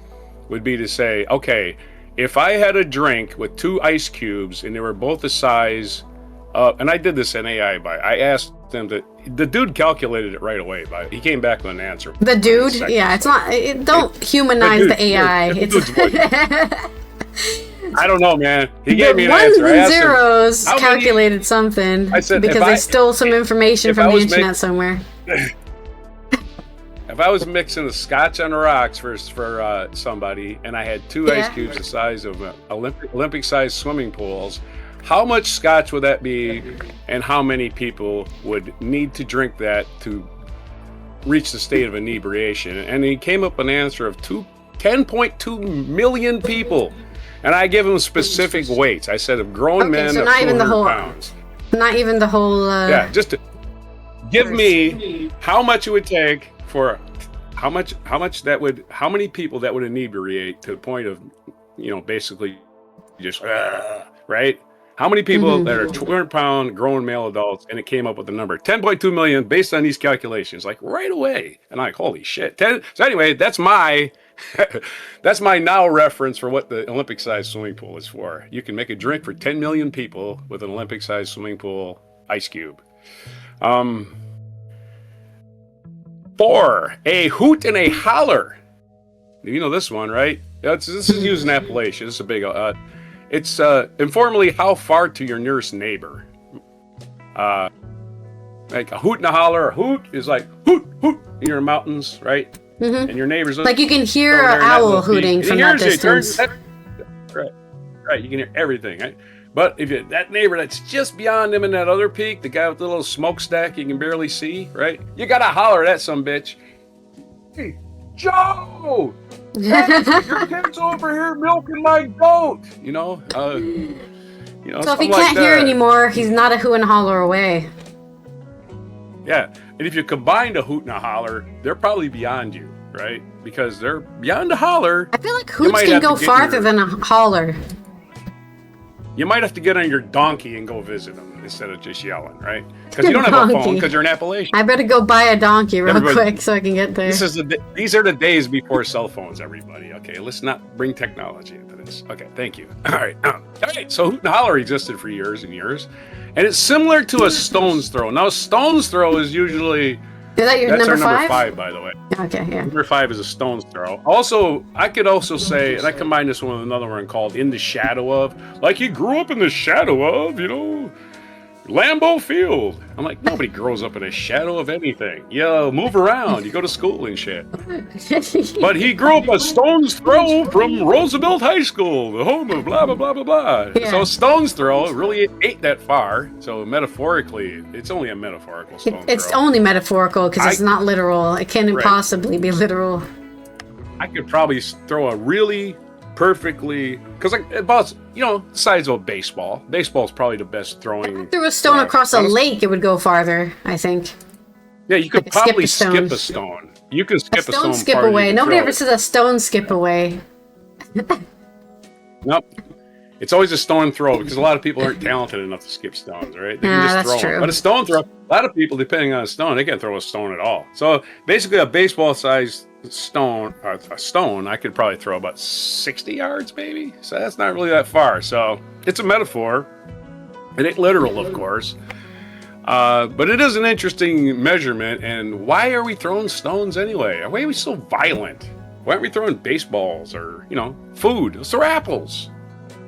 would be to say, okay, if I had a drink with 2 ice cubes and they were both the size of, and I did this in AI, I asked them the dude calculated it right away, he came back with an answer. The dude? Yeah, it's not, don't humanize the AI. I don't know, man. He gave me an answer. Ones and zeros calculated something because they stole some information from the internet somewhere. If I was mixing a scotch on the rocks for somebody, and I had 2 ice cubes the size of Olympic-sized swimming pools, how much scotch would that be, and how many people would need to drink that to reach the state of inebriation? And he came up with an answer of 10.2 million people. And I give them specific weights. I said of grown men so of not 200 even the whole, pounds. Not even the whole... just to give me how much it would take for how many people that would inebriate to the point of, basically just, right? How many people that are 200-pound grown male adults, and it came up with the number 10.2 million based on these calculations, like right away. And I'm like, holy shit. So anyway, that's my now reference for what the Olympic-sized swimming pool is for. You can make a drink for 10 million people with an Olympic-sized swimming pool ice cube. 4, a hoot and a holler. You know this one, right? This is used in Appalachia. This is a big... it's informally how far to your nearest neighbor. Like a hoot and a holler. A hoot is like hoot, hoot in your mountains, right? And your neighbors... Like you can hear an owl hooting from that distance. Right, you can hear everything, right? But if that neighbor that's just beyond them in that other peak, the guy with the little smokestack you can barely see, right? You gotta holler at that sumbitch. Hey, Joe! Your kid's over here milking my goat! So if he can't hear anymore, he's not a hoo and holler away. Yeah, and if you combine a hoot and a holler, they're probably beyond you, right? Because they're beyond a holler. I feel like hoots can go farther than a holler. You might have to get on your donkey and go visit them instead of just yelling, right? Because you don't have a phone because you're in Appalachia. I better go buy a donkey real quick so I can get there. These are the days before cell phones, everybody. Okay, let's not bring technology into this. Okay, thank you. All right. So hoot and holler existed for years and years. And it's similar to a stone's throw. Now, a stone's throw is usually... Is that your number 5? Number 5, by the way. Okay, yeah. Number 5 is a stone's throw. Also, I could also say, and I combine this one with another one called In the Shadow Of. Like you grew up in the shadow of, Lambeau Field. I'm like, nobody grows up in a shadow of anything. You move around. You go to school and shit. But he grew up a stone's throw from Roosevelt High School, the home of blah, blah, blah, blah, blah. Yeah. So stone's throw really ain't that far. So metaphorically, it's only a metaphorical stone's throw. It's only metaphorical because it's not literal. It can't possibly be literal. I could probably throw a really... perfectly, because about the size of a baseball. Baseball's probably the best throwing. If I threw a stone across a lake, it would go farther, I think. Yeah, you could probably skip a stone. You can skip a stone. Skip away. Nobody ever says a stone skip away. Nope. It's always a stone throw because a lot of people aren't talented enough to skip stones, right? They can just throw them. But a stone throw, a lot of people, depending on a stone, they can't throw a stone at all. So basically, a baseball-sized stone, I could probably throw about 60 yards, maybe. So that's not really that far. So it's a metaphor. It ain't literal, of course. But it is an interesting measurement. And why are we throwing stones anyway? Why are we so violent? Why aren't we throwing baseballs or, food? Let's throw apples.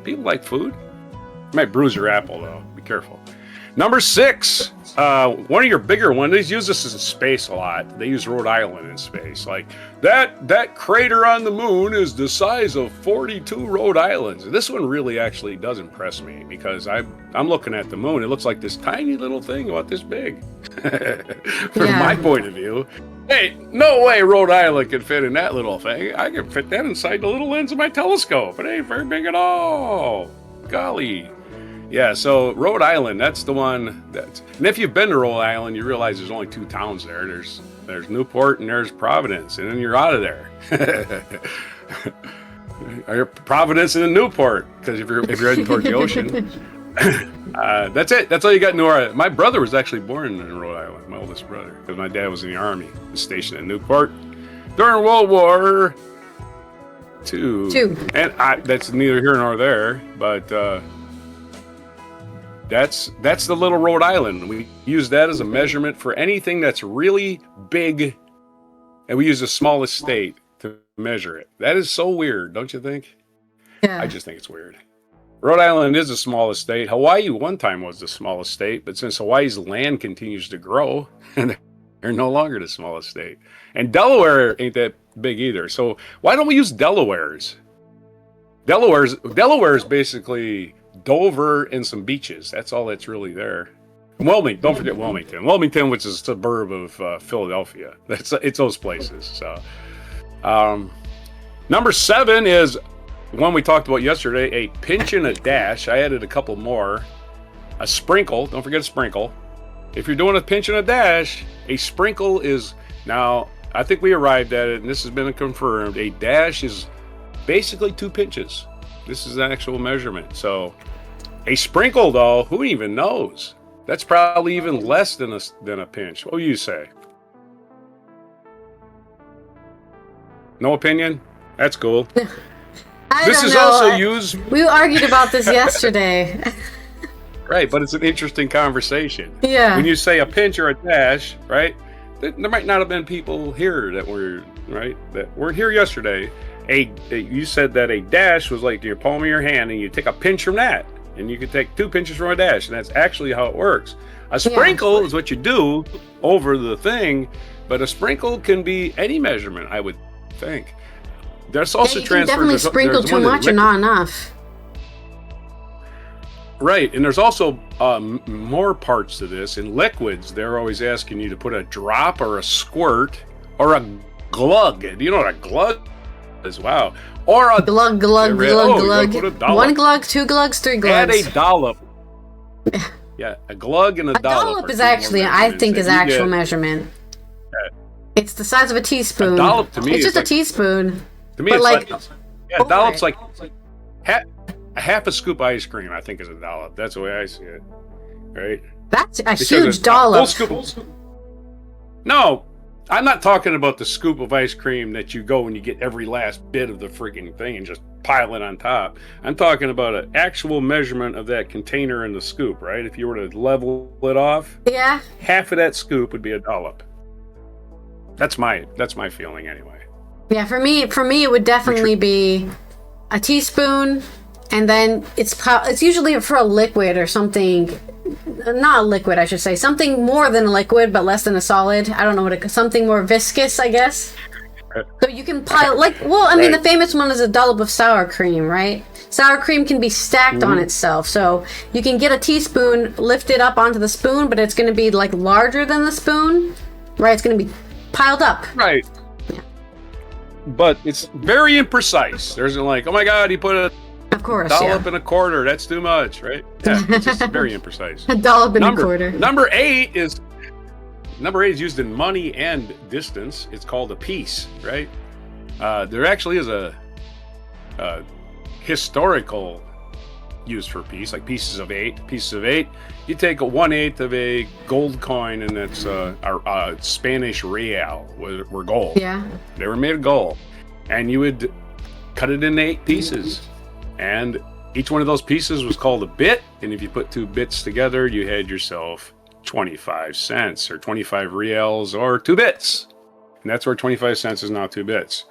People like food. You might bruise your apple, though. Be careful. Number 6, one of your bigger ones. They use this in space a lot. They use Rhode Island in space. Like that crater on the moon is the size of 42 Rhode Islands. And this one really actually does impress me because I'm looking at the moon. It looks like this tiny little thing about this big. From my point of view. Hey, no way Rhode Island can fit in that little thing. I can fit that inside the little lens of my telescope. It ain't very big at all. Golly. Yeah, so Rhode Island, that's the one and if you've been to Rhode Island, you realize there's only 2 towns there. There's Newport and there's Providence, and then you're out of there. Or Providence and then Newport, because if you're heading toward the ocean. That's it. That's all you got in New Orleans. My brother was actually born in Rhode Island, my oldest brother, because my dad was in the Army. He was stationed in Newport during World War II. And that's neither here nor there, but that's the little Rhode Island. We use that as a measurement for anything that's really big, and we use the smallest state to measure it. That is so weird, don't you think? Yeah. I just think it's weird. Rhode Island is the smallest state. Hawaii one time was the smallest state, but since Hawaii's land continues to grow, they're no longer the smallest state. And Delaware ain't that big either. So why don't we use Delaware's? Delaware is basically Dover and some beaches. That's all that's really there. Wilmington, don't forget Wilmington. Wilmington, which is a suburb of Philadelphia. It's those places. So, number 7 is one we talked about yesterday, a pinch and a dash. I added a couple more. A sprinkle, don't forget a sprinkle. If you're doing a pinch and a dash, a sprinkle is, now, I think we arrived at it, and this has been confirmed, a dash is basically 2 pinches. This is an actual measurement. So, a sprinkle, though, who even knows? That's probably even less than a pinch. What do you say? No opinion? That's cool. This is also used. We argued about this yesterday. Right, but it's an interesting conversation. Yeah. When you say a pinch or a dash, right? There might not have been people here that weren't here yesterday. You said that a dash was like your palm of your hand, and you take a pinch from that, and you could take 2 pinches from a dash, and that's actually how it works. A sprinkle is what you do over the thing, but a sprinkle can be any measurement, I would think. There's also you can definitely sprinkle too much or not enough. Right, and there's also more parts to this. In liquids, they're always asking you to put a drop or a squirt or a glug. Do you know what a glug is? Wow. Or a glug. 1 glug, 2 glugs, 3 glugs. Add a dollop. Yeah, a glug and a dollop. A dollop is actually, I think, is actual measurement. It's the size of a teaspoon. A dollop to me it's just a teaspoon. To me, it's like a dollop's like half a scoop of ice cream, I think, is a dollop. That's the way I see it. Right? That's a huge dollop. No, I'm not talking about the scoop of ice cream that you go and you get every last bit of the freaking thing and just pile it on top. I'm talking about an actual measurement of that container in the scoop, right? If you were to level it off, half of that scoop would be a dollop. That's my feeling anyway. Yeah, for me, it would definitely be a teaspoon, and then it's usually for a liquid or something. Not a liquid, I should say. Something more than a liquid, but less than a solid. I don't know something more viscous, I guess. So you can pile, the famous one is a dollop of sour cream, right? Sour cream can be stacked on itself. So you can get a teaspoon, lift it up onto the spoon, but it's going to be like larger than the spoon, right? It's going to be piled up. Right. Yeah. But it's very imprecise. There's like, oh my God, he put a dollop and a quarter. That's too much, right? Yeah, it's just very imprecise. A dollop and a quarter. Number 8 is used in money and distance. It's called a piece, right? There actually is a historical use for piece, like pieces of 8. Pieces of 8. You take a 1/8 of a gold coin, and that's our Spanish real, were gold. Yeah. They were made of gold, and you would cut it into 8 pieces, and each one of those pieces was called a bit. And if you put 2 bits together, you had yourself 25 cents or 25 reals or 2 bits. And that's where 25 cents is now 2 bits.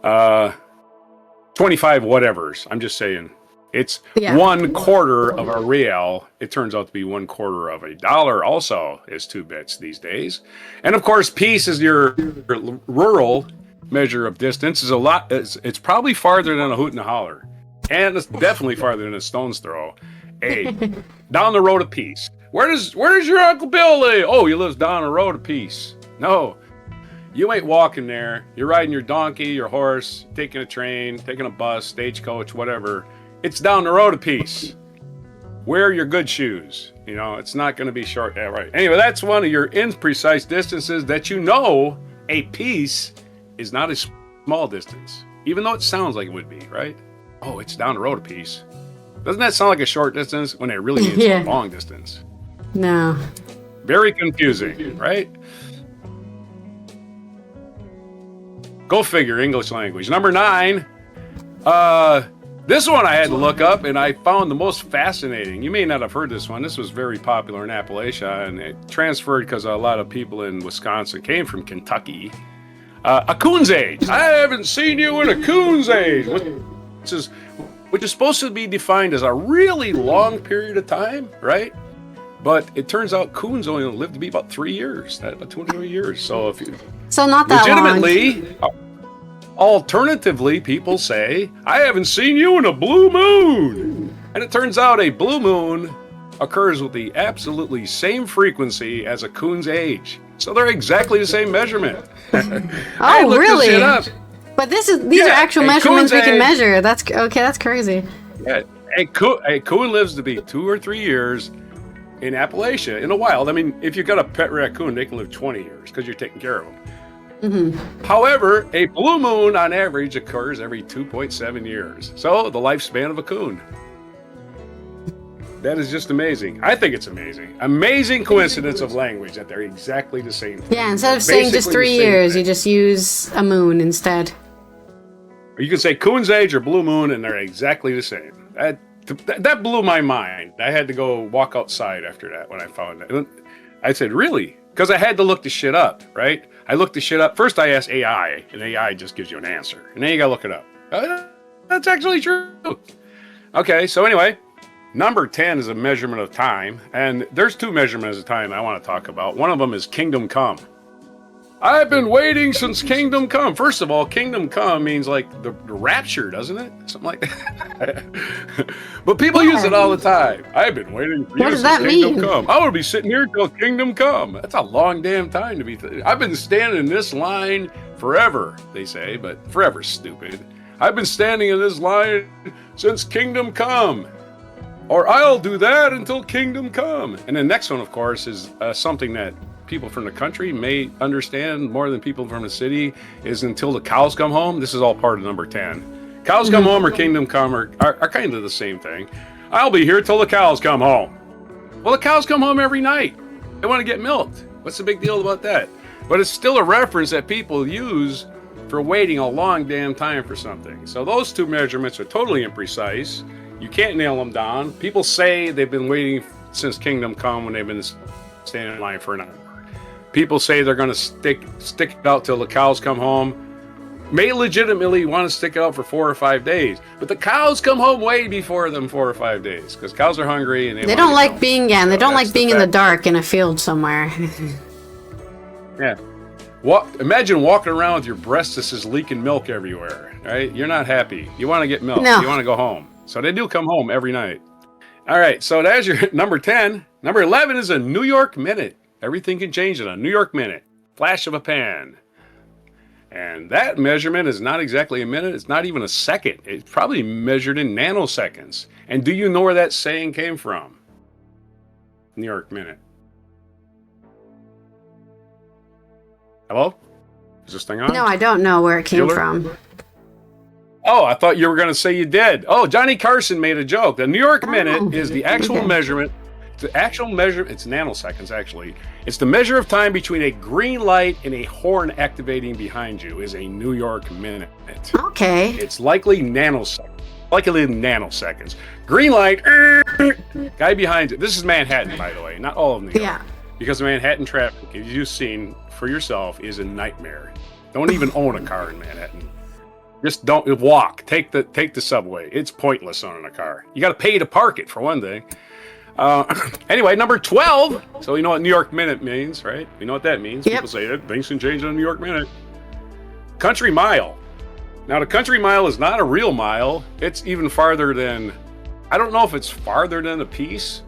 25 whatevers. I'm just saying It's Yeah. 1/4 of a real. It turns out to be 1/4 of a dollar also is 2 bits these days. And of course, piece is your rural measure of distance. Is a lot. It's probably farther than a hoot and a holler. And it's definitely farther than a stone's throw. Down the road a piece. Where does your Uncle Bill live? Oh, he lives down the road a piece. No. You ain't walking there. You're riding your donkey, your horse, taking a train, taking a bus, stagecoach, whatever. It's down the road a piece. Wear your good shoes. You know, it's not going to be short. Yeah, right. Anyway, that's one of your imprecise distances that you know a piece is not a small distance, even though it sounds like it would be, right? Oh, it's down the road a piece. Doesn't that sound like a short distance when it really is a long distance? No. Very confusing, right? Go figure, English language. Number 9. This one I had to look up, and I found the most fascinating. You may not have heard this one. This was very popular in Appalachia, and it transferred because a lot of people in Wisconsin came from Kentucky. A coon's age. I haven't seen you in a coon's age, which is supposed to be defined as a really long period of time, right? But it turns out coons only live to be about 3 years, about 23 years. So if you not that legitimately, alternatively, people say, I haven't seen you in a blue moon. And it turns out a blue moon occurs with the absolutely same frequency as a coon's age. So they're exactly the same measurment. Oh, really? But these are actual measurements we can measure. That's crazy. Yeah, a coon lives to be 2 or 3 years in Appalachia, in the wild. I mean, if you've got a pet raccoon, they can live 20 years because you're taking care of them. Mm-hmm. However, a blue moon on average occurs every 2.7 years. So the lifespan of a coon. That is just amazing. I think it's amazing. Amazing coincidence of language that they're exactly the same thing. Yeah, instead of saying just 3 years, you just use a moon instead. Or you can say coon's age or blue moon, and they're exactly the same. That blew my mind. I had to go walk outside after that when I found it. I said, really? Because I had to look the shit up, right? I looked the shit up. First I asked AI, and AI just gives you an answer. And then you gotta look it up. That's actually true. Okay, so anyway, number 10 is a measurement of time. And there's 2 measurements of time I want to talk about. One of them is kingdom come. I've been waiting since kingdom come. First of all, kingdom come means like the rapture, doesn't it? Something like that. But people use it all the time. I've been waiting for you since kingdom come. I want to be sitting here till kingdom come. That's a long damn time to be. I've been standing in this line forever, they say, but forever's stupid. I've been standing in this line since kingdom come. Or I'll do that until kingdom come. And the next one, of course, is something that people from the country may understand more than people from the city, is until the cows come home. This is all part of number 10. Cows come home or kingdom come are kind of the same thing. I'll be here till the cows come home. Well, the cows come home every night. They want to get milked. What's the big deal about that? But it's still a reference that people use for waiting a long damn time for something. So those 2 measurements are totally imprecise. You can't nail them down. People say they've been waiting since kingdom come when they've been standing in line for an hour. People say they're going to stick it out till the cows come home. May legitimately want to stick it out for 4 or 5 days, but the cows come home way before them 4 or 5 days because cows are hungry and they don't like being they don't like being in the dark in a field somewhere. Yeah. Imagine walking around with your breast that is leaking milk everywhere. Right? You're not happy. You want to get milk. No. You want to go home. So they do come home every night. All right. So that's your number 10. Number 11 is a New York minute. Everything can change in a New York minute. Flash of a pan. And that measurement is not exactly a minute. It's not even a second. It's probably measured in nanoseconds. And do you know where that saying came from? New York minute. Hello? Is this thing on? No, I don't know where it came from. Oh, I thought you were going to say you did. Oh, Johnny Carson made a joke. The New York minute is the actual measurement. The actual measure, it's nanoseconds actually. It's the measure of time between a green light and a horn activating behind you is a New York minute. Okay. It's likely nanoseconds. Green light, guy behind it. This is Manhattan, by the way, not all of New York. Yeah. Because the Manhattan traffic, as you've seen for yourself, is a nightmare. Don't even own a car in Manhattan. Just don't walk. Take the subway. It's pointless owning a car. You got to pay to park it for one thing. Anyway, number 12. So you know what New York Minute means, right? You know what that means. Yep. People say that things can change on New York Minute. Country mile. Now the country mile is not a real mile. It's even farther than. I don't know if it's farther than a piece.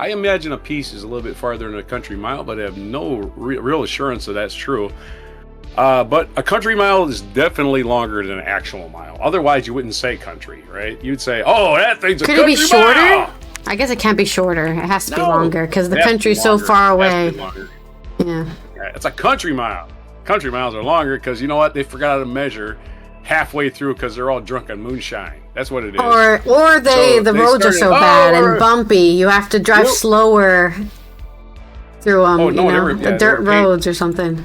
I imagine a piece is a little bit farther than a country mile, but I have no real assurance that that's true. But a country mile is definitely longer than an actual mile. Otherwise, you wouldn't say country, right? You'd say, "Oh, that thing's a country mile." Could it be shorter? Mile. I guess it can't be shorter. It has to be longer because the country's so far away. Yeah, it's a country mile. Country miles are longer because you know what? They forgot how to measure halfway through because they're all drunk on moonshine. That's what it is. Or the roads are so bad and bumpy. You have to drive slower through the dirt roads or something.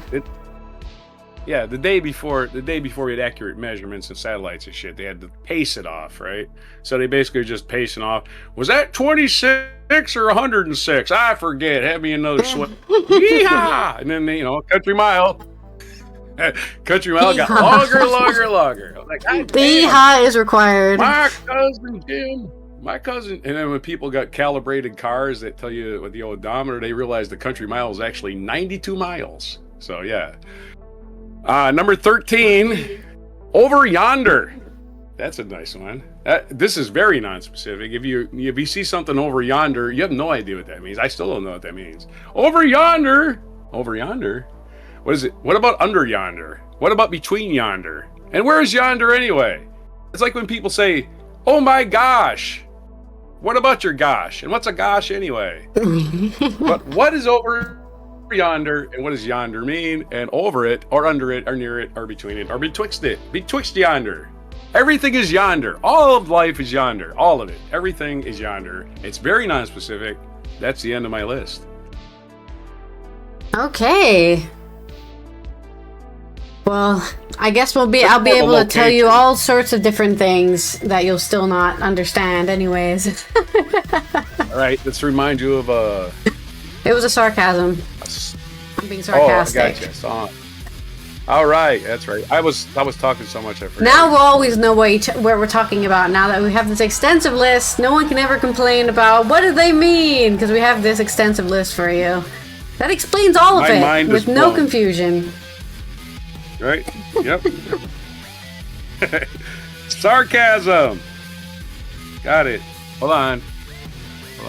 The day before we had accurate measurements and satellites and shit, they had to pace it off, right? So they basically just pacing off. Was that 26 or 106? I forget. Have me another swim. Yeehaw! And then country mile. Country mile got longer. Like, the yeehaw is required. My cousin Jim. And then when people got calibrated cars that tell you with the odometer, they realized the country mile is actually 92 miles. So yeah. Number 13, over yonder. That's a nice one. This is very non-specific. If you see something over yonder, you have no idea what that means. I still don't know what that means. Over yonder. Over yonder? What is it? What about under yonder? What about between yonder? And where is yonder anyway? It's like when people say, "Oh my gosh." What about your gosh? And what's a gosh anyway? But what is over yonder, and what does yonder mean? And over it, or under it, or near it, or between it, or betwixt it, betwixt yonder. Everything is yonder. All of life is yonder. All of it. Everything is yonder. It's very non-specific. That's the end of my list. Okay. Well, I guess I'll be able to tell you all sorts of different things that you'll still not understand anyways. All right, let's remind you of It was a sarcasm. I'm being sarcastic. Oh, I gotcha. All right, that's right. I was talking so much I forgot. Now we'll always know where we're talking about. Now that we have this extensive list, no one can ever complain about what do they mean because we have this extensive list for you. That explains all of it with no confusion. Right? Yep. Sarcasm. Got it. Hold on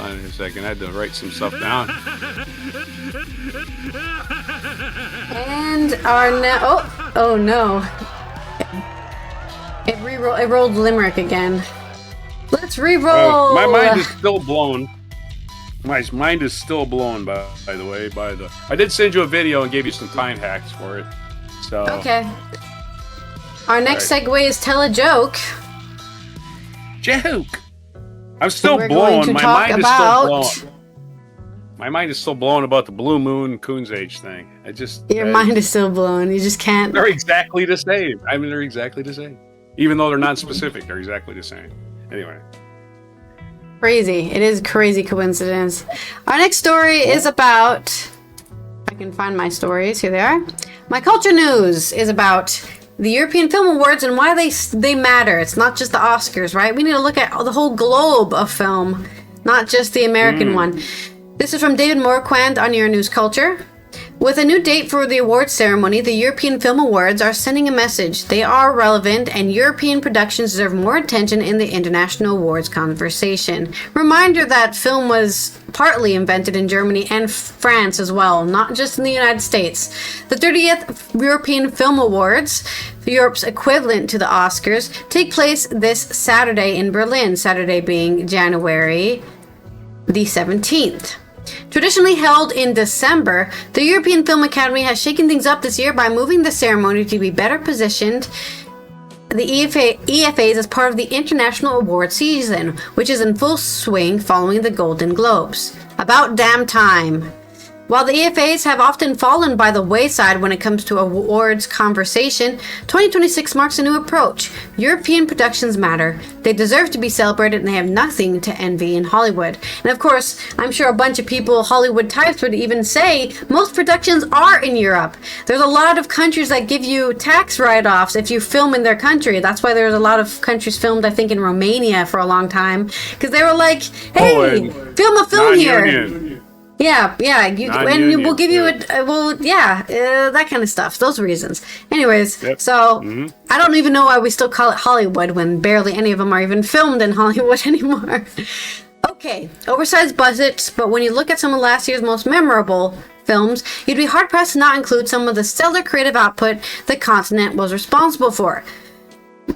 a second. I had to write some stuff down. And oh no. It rolled limerick again. Let's re-roll. My mind is still blown. My mind is still blown by the way. I did send you a video and gave you some time hacks for it. So okay. Our next segue is tell a joke. Joke. I'm still blown. My mind is still blown. My mind is still blown about the Blue Moon Coons Age thing. Your mind is still blown. You just can't. They're exactly the same. I mean, they're exactly the same. Even though they're not specific, they're exactly the same. Anyway. Crazy. It is a crazy coincidence. Our next story is about. If I can find my stories. Here they are. My culture news is about the European Film Awards and why they matter. It's not just the Oscars, right? We need to look at the whole globe of film, not just the American one. This is from David Morquand on Your News Culture. With a new date for the awards ceremony, the European Film Awards are sending a message. They are relevant, and European productions deserve more attention in the international awards conversation. Reminder that film was partly invented in Germany and France as well, not just in the United States. The 30th European Film Awards, Europe's equivalent to the Oscars, take place this Saturday in Berlin, Saturday being January the 17th. Traditionally held in December, the European Film Academy has shaken things up this year by moving the ceremony to be better positioned the EFAs as part of the international award season, which is in full swing following the Golden Globes. About damn time. While the EFAs have often fallen by the wayside when it comes to awards conversation, 2026 marks a new approach. European productions matter. They deserve to be celebrated and they have nothing to envy in Hollywood. And of course, I'm sure a bunch of people, Hollywood types, would even say most productions are in Europe. There's a lot of countries that give you tax write-offs if you film in their country. That's why there's a lot of countries filmed, I think, in Romania for a long time. Because they were like, hey, film a film here. Yeah, and we'll give you that kind of stuff. Those reasons. Anyways, so I don't even know why we still call it Hollywood when barely any of them are even filmed in Hollywood anymore. Okay, oversized budgets, but when you look at some of last year's most memorable films, you'd be hard-pressed to not include some of the stellar creative output the continent was responsible for.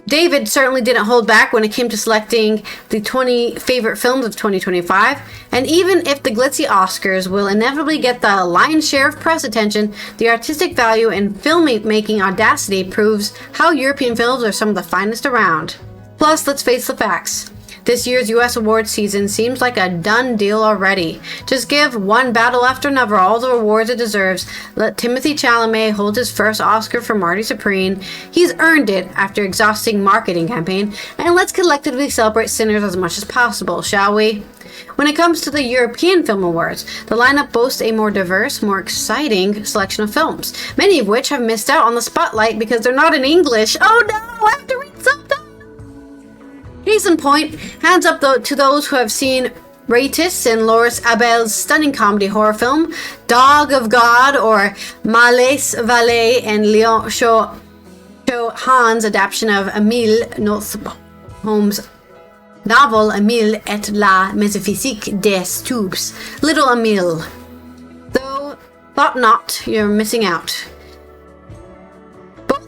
David certainly didn't hold back when it came to selecting the 20 favorite films of 2025, and even if the glitzy Oscars will inevitably get the lion's share of press attention, the artistic value and filmmaking audacity proves how European films are some of the finest around. Plus, let's face the facts. This year's US awards season seems like a done deal already. Just give one battle after another all the awards it deserves. Let Timothée Chalamet hold his first Oscar for Marty Supreme. He's earned it after exhausting marketing campaign. And let's collectively celebrate Sinners as much as possible, shall we? When it comes to the European Film Awards, the lineup boasts a more diverse, more exciting selection of films, many of which have missed out on the spotlight because they're not in English. Oh no, I have to read something! Case in point, hands up to those who have seen Ratis and Loris Abel's stunning comedy horror film, Dog of God, or Malaise Valet and Léon Chauhan's adaptation of Émile Nuthbaum's novel Émile et la métaphysique des stupes, Little Émile. Though, thought not, you're missing out.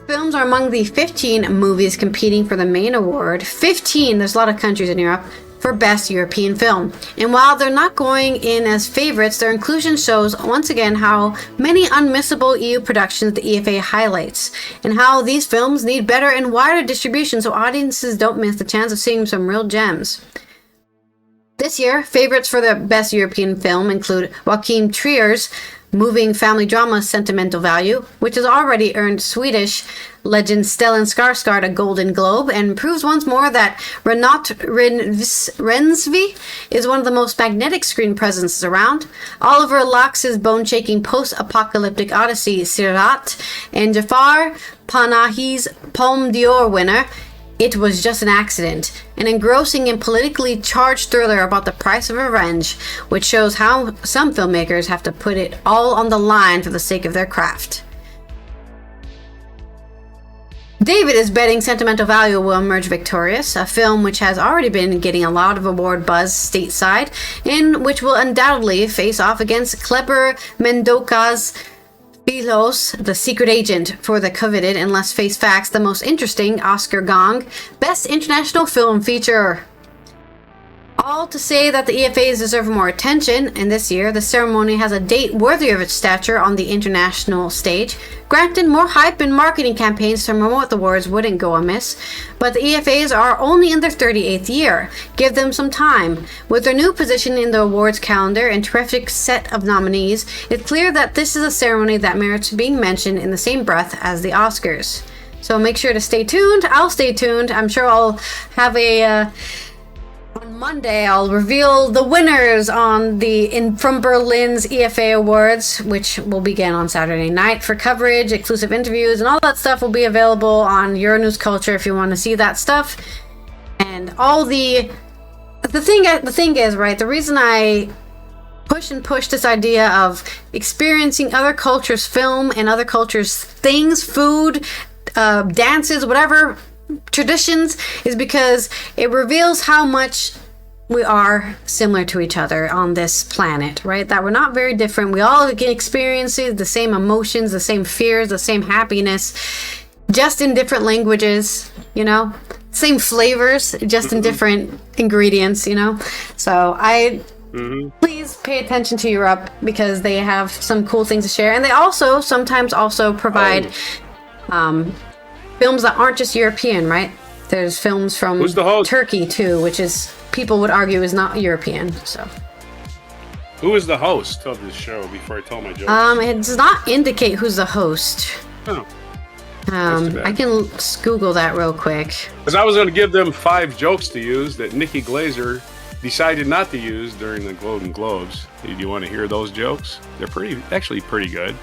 Films are among the 15 movies competing for the main award. 15, there's a lot of countries in Europe, for Best European Film. And while they're not going in as favorites, their inclusion shows once again how many unmissable EU productions the EFA highlights, and how these films need better and wider distribution so audiences don't miss the chance of seeing some real gems. This year, favorites for the Best European Film include Joachim Trier's moving family drama Sentimental Value, which has already earned Swedish legend Stellan Skarsgård a Golden Globe and proves once more that Renat Rensvi is one of the most magnetic screen presences around. Oliver Lax's bone-shaking post-apocalyptic odyssey Sirat, and Jafar Panahi's Palme d'Or winner It Was Just an Accident, an engrossing and politically charged thriller about the price of revenge, which shows how some filmmakers have to put it all on the line for the sake of their craft. David is betting Sentimental Value will emerge victorious, a film which has already been getting a lot of award buzz stateside, and which will undoubtedly face off against Kleber Mendoca's Philos, The Secret Agent, for the coveted, and let's face facts, the most interesting Oscar gong, Best International Film Feature. All to say that the EFAs deserve more attention, and this year the ceremony has a date worthy of its stature on the international stage. Granted, more hype and marketing campaigns to promote the awards wouldn't go amiss, but the EFAs are only in their 38th year. Give them some time. With their new position in the awards calendar and terrific set of nominees, it's clear that this is a ceremony that merits being mentioned in the same breath as the Oscars. So make sure to stay tuned. I'll stay tuned. I'm sure I'll have on Monday, I'll reveal the winners from Berlin's EFA Awards, which will begin on Saturday night. For coverage, exclusive interviews, and all that stuff will be available on Euronews Culture if you want to see that stuff. And all the thing is, right, the reason I push this idea of experiencing other cultures' film and other cultures' things, food, dances, whatever, traditions, is because it reveals how much we are similar to each other on this planet, right? That we're not very different. We all get experiences, the same emotions, the same fears, the same happiness, just in different languages, same flavors, just in different ingredients, So please pay attention to Europe because they have some cool things to share, and they also sometimes provide films that aren't just European, right? There's films from Turkey too, which is people would argue is not European. So, Who is the host of this show before I tell my joke? It does not indicate who's the host. Oh. I can Google that real quick. Because I was going to give them 5 jokes to use that Nikki Glazer decided not to use during the Golden Globes. Do you want to hear those jokes? They're actually pretty good.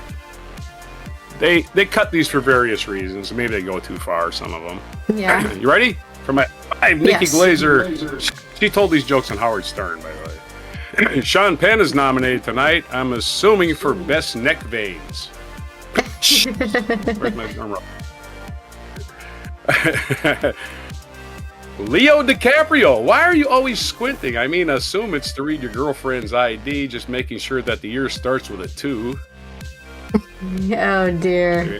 They cut these for various reasons. Maybe they go too far, some of them. Yeah. You ready? For my 5, Nikki Glazer. She told these jokes on Howard Stern, by the way. Sean Penn is nominated tonight, I'm assuming, for Best Neck Veins. Where's my drum roll? Leo DiCaprio, why are you always squinting? I mean, assume it's to read your girlfriend's ID, just making sure that the year starts with a 2. Oh, dear.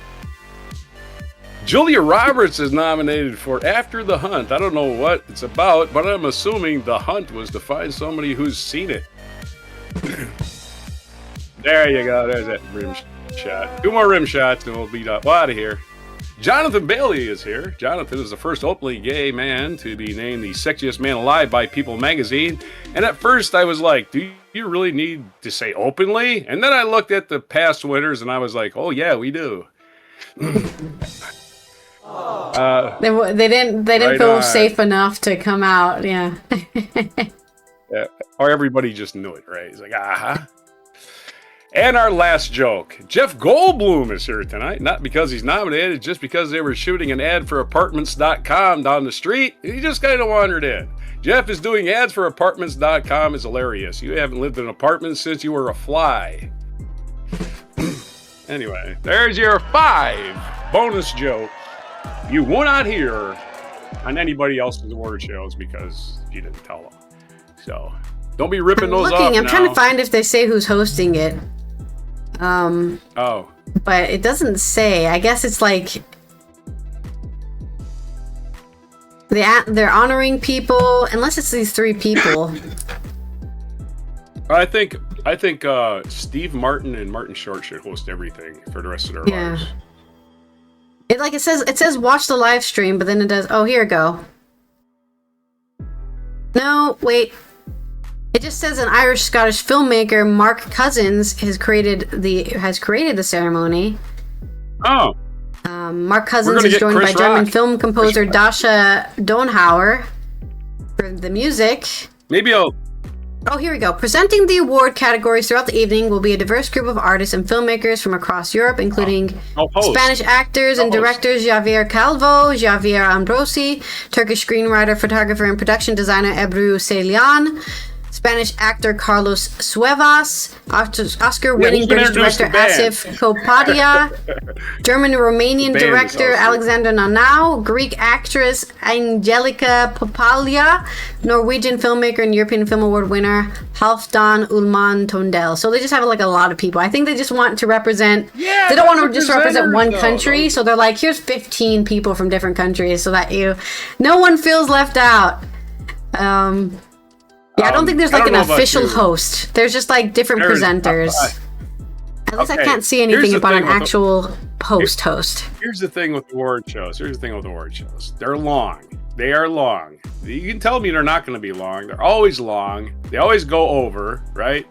Julia Roberts is nominated for After the Hunt. I don't know what it's about, but I'm assuming the hunt was to find somebody who's seen it. There you go. There's that rim shot. 2 more rim shots and we'll be out of here. Jonathan Bailey is here. Jonathan is the first openly gay man to be named the sexiest man alive by People magazine. And at first I was like, do you really need to say openly? And then I looked at the past winners and I was like, oh yeah, we do. They didn't feel safe enough to come out. Yeah. Yeah. Or everybody just knew it, right? He's like, aha. And our last joke. Jeff Goldblum is here tonight. Not because he's nominated, just because they were shooting an ad for apartments.com down the street. He just kind of wandered in. Jeff is doing ads for apartments.com is hilarious. You haven't lived in an apartment since you were a fly. Anyway, there's your 5 bonus jokes you will not hear on anybody else's award shows because you didn't tell them. So don't be ripping those off. I'm trying to find if they say who's hosting it. But it doesn't say. I guess it's like they're honoring people, unless it's these 3 people. I think Steve Martin and Martin Short should host everything for the rest of their lives. It says watch the live stream, but then it does. Oh, here we go. No, wait. It just says an Irish-Scottish filmmaker, Mark Cousins, has created the ceremony. Oh. Mark Cousins is joined by German film composer Dasha Donauer for the music. Maybe I'll... Oh, here we go. Presenting the award categories throughout the evening will be a diverse group of artists and filmmakers from across Europe, including Spanish actors and directors Javier Calvo, Javier Ambrosi, Turkish screenwriter, photographer, and production designer Ebru Ceylan, Spanish actor Carlos Cuevas, Oscar-winning British director Asif Kopadia, German-Romanian director Alexander Nanau, Greek actress Angelica Papalia, Norwegian filmmaker and European Film Award winner Halfdan Ullmann Tondell. So they just have like a lot of people. I think they just want to represent. Yeah, they don't want to just represent one country. So they're like, here's 15 people from different countries, so that no one feels left out. Yeah, I don't think there's like an official host. There's just like different presenters. At least I can't see anything about an actual host. Here's the thing with award shows. They're long. They are long. You can tell me they're not going to be long. They're always long. They always go over, right?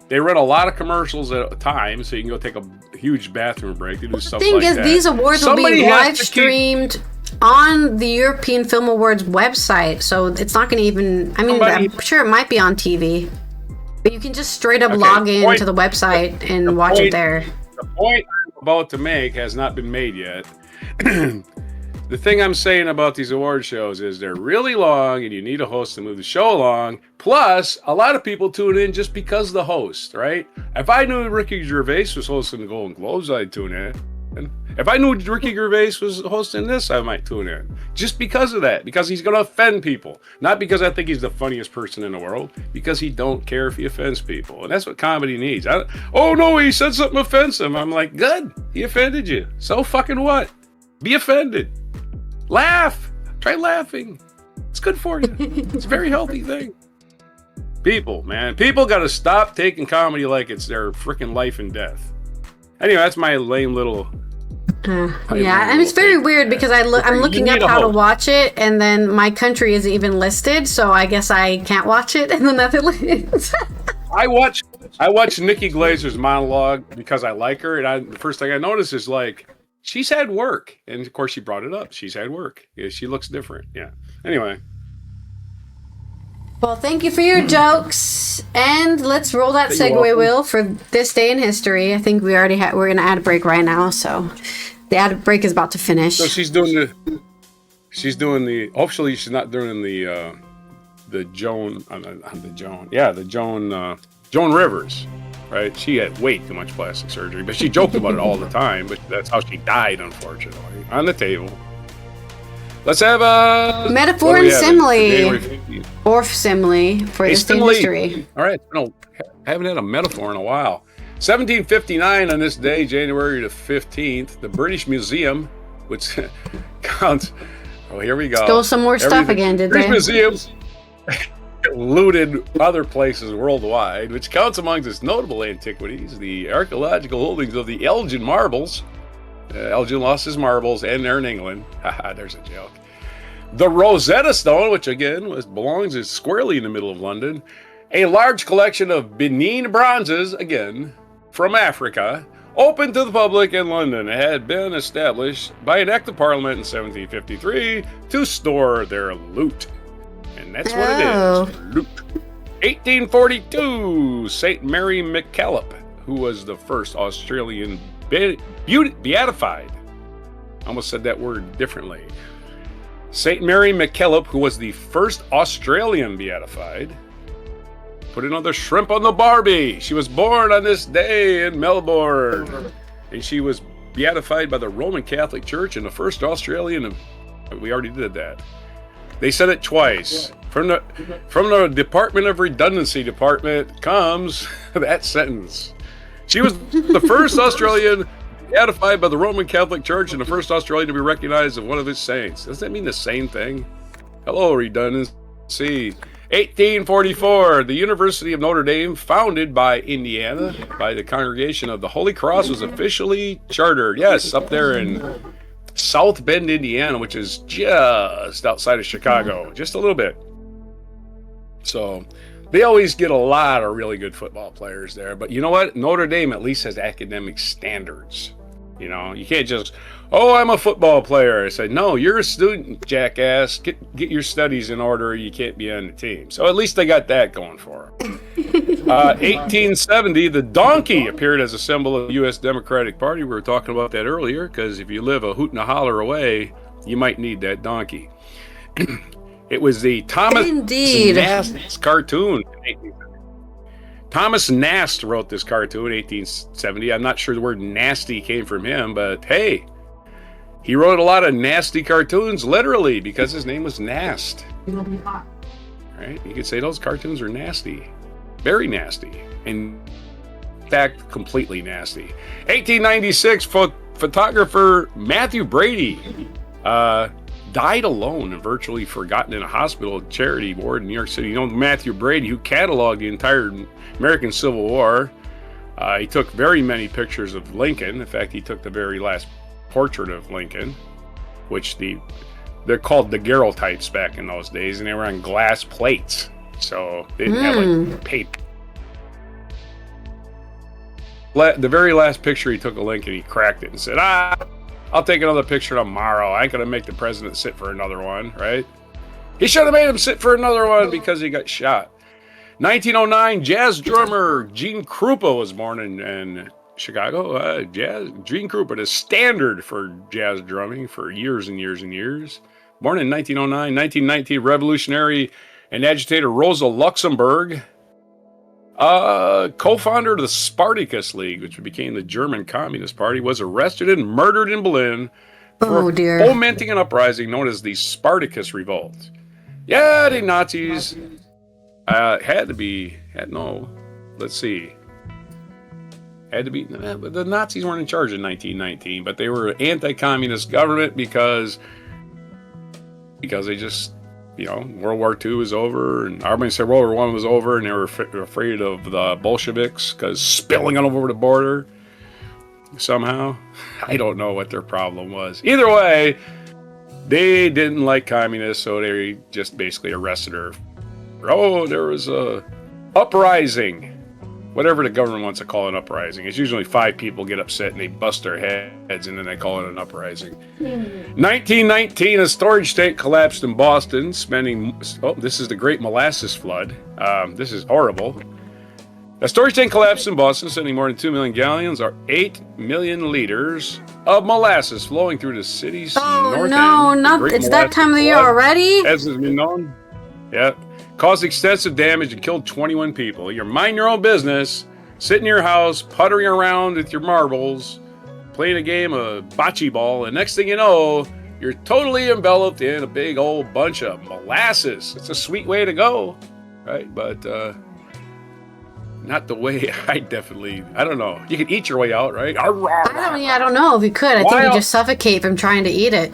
They run a lot of commercials at a time, so you can go take a huge bathroom break. They do stuff like that. The thing is, these awards will be live streamed on the European Film Awards website, so it's not going to even... I mean, I'm sure it might be on TV, but you can just straight up log in to the website and watch it there. The point I'm about to make has not been made yet. The thing I'm saying about these award shows is they're really long, and you need a host to move the show along. Plus, a lot of people tune in just because of the host, right? If I knew Ricky Gervais was hosting the Golden Globes, I'd tune in. And if I knew Ricky Gervais was hosting this, I might tune in. Just because of that. Because he's going to offend people. Not because I think he's the funniest person in the world. Because he don't care if he offends people. And that's what comedy needs. Oh, no, he said something offensive. I'm like, good. He offended you. So fucking what? Be offended. Laugh. Try laughing. It's good for you. It's a very healthy thing. People, man. People got to stop taking comedy like it's their freaking life and death. Anyway, that's my lame little... and it's very weird because I'm looking up how to watch it, and then my country isn't even listed, so I guess I can't watch it in the Netherlands. I watch I watched Nikki Glazer's monologue because I like her, and the first thing I noticed is like she's had work, and of course she brought it up. She's had work. Yeah, she looks different. Yeah. Anyway. Well, thank you for your jokes, and let's roll that segue wheel for this day in history. I think we're going to add a break right now, so the ad break is about to finish. So she's doing the. Hopefully, she's not doing the Joan Rivers, right? She had way too much plastic surgery, but she joked about it all the time. But that's how she died, unfortunately. On the table. Let's have a metaphor and simile, or simile for this day in history. All right, I haven't had a metaphor in a while. 1759 on this day, January the 15th, the British Museum, which counts. Oh, here we go. Stole some more stuff again, did they? British Museums looted other places worldwide, which counts amongst its notable antiquities the archaeological holdings of the Elgin marbles. Elgin lost his marbles, and they're in England. Haha, there's a joke. The Rosetta Stone, which again belongs squarely in the middle of London. A large collection of Benin bronzes, again, from Africa, open to the public in London. It had been established by an act of Parliament in 1753 to store their loot. And that's what it is, loot. 1842, St. Mary MacKillop, who was the first Australian beatified. I almost said that word differently. St. Mary MacKillop, who was the first Australian beatified. Put another shrimp on the Barbie. She was born on this day in Melbourne. And she was beatified by the Roman Catholic Church and the first Australian. We already did that. They said it twice. From the Department of Redundancy Department comes that sentence. She was the first Australian beatified by the Roman Catholic Church and the first Australian to be recognized as one of its saints. Does that mean the same thing? Hello, redundancy. 1844, the University of Notre Dame, founded by Indiana, by the Congregation of the Holy Cross, was officially chartered. Yes, up there in South Bend, Indiana, which is just outside of Chicago, just a little bit. So they always get a lot of really good football players there. But you know what? Notre Dame at least has academic standards. You know, you can't just, oh, I'm a football player. I said, no, you're a student, jackass. Get your studies in order. You can't be on the team. So at least they got that going for them. 1870, the donkey appeared as a symbol of the U.S. Democratic Party. We were talking about that earlier, because if you live a hoot and a holler away, you might need that donkey. It was the Thomas Nast cartoon. Thomas Nast wrote this cartoon in 1870. I'm not sure the word nasty came from him, but hey, he wrote a lot of nasty cartoons, literally, because his name was Nast. Right? You could say those cartoons are nasty. Very nasty. In fact, completely nasty. 1896, photographer Matthew Brady died alone and virtually forgotten in a hospital charity ward in New York City. You know Matthew Brady, who cataloged the entire American Civil War. He took very many pictures of Lincoln. In fact, he took the very last portrait of Lincoln, which they're called daguerreotypes back in those days, and they were on glass plates. So they didn't have like paper. The very last picture he took of Lincoln, he cracked it and said, I'll take another picture tomorrow. I ain't going to make the president sit for another one, right? He should have made him sit for another one because he got shot. 1909, jazz drummer Gene Krupa was born in Chicago. Gene Krupa, the standard for jazz drumming for years and years and years. Born in 1909. 1919, revolutionary and agitator Rosa Luxemburg. Co-founder of the Spartacus League, which became the German Communist Party, was arrested and murdered in Berlin for fomenting an uprising known as the Spartacus Revolt. Yeah, the Nazis the Nazis weren't in charge in 1919, but they were an anti-communist government because they just, World War II was over, and World War I was over, and they were afraid of the Bolsheviks because spilling on over the border somehow. I don't know what their problem was. Either way, they didn't like communists, so they just basically arrested her. Oh, there was a uprising whatever the government wants to call an uprising. It's usually 5 people get upset and they bust their heads, and then they call it an uprising. 1919, a storage tank collapsed in Boston, this is the Great Molasses Flood. This is horrible. A storage tank collapsed in Boston, sending more than 2 million gallons, or 8 million liters of molasses flowing through the city's north end. It's that time of the year already? As has been known. Yeah. Caused extensive damage and killed 21 people. You mind your own business, sit in your house, puttering around with your marbles, playing a game of bocce ball, and next thing you know, you're totally enveloped in a big old bunch of molasses. It's a sweet way to go, right? But not the way I don't know. You can eat your way out, right? I don't know if you could. I think you just suffocate from trying to eat it.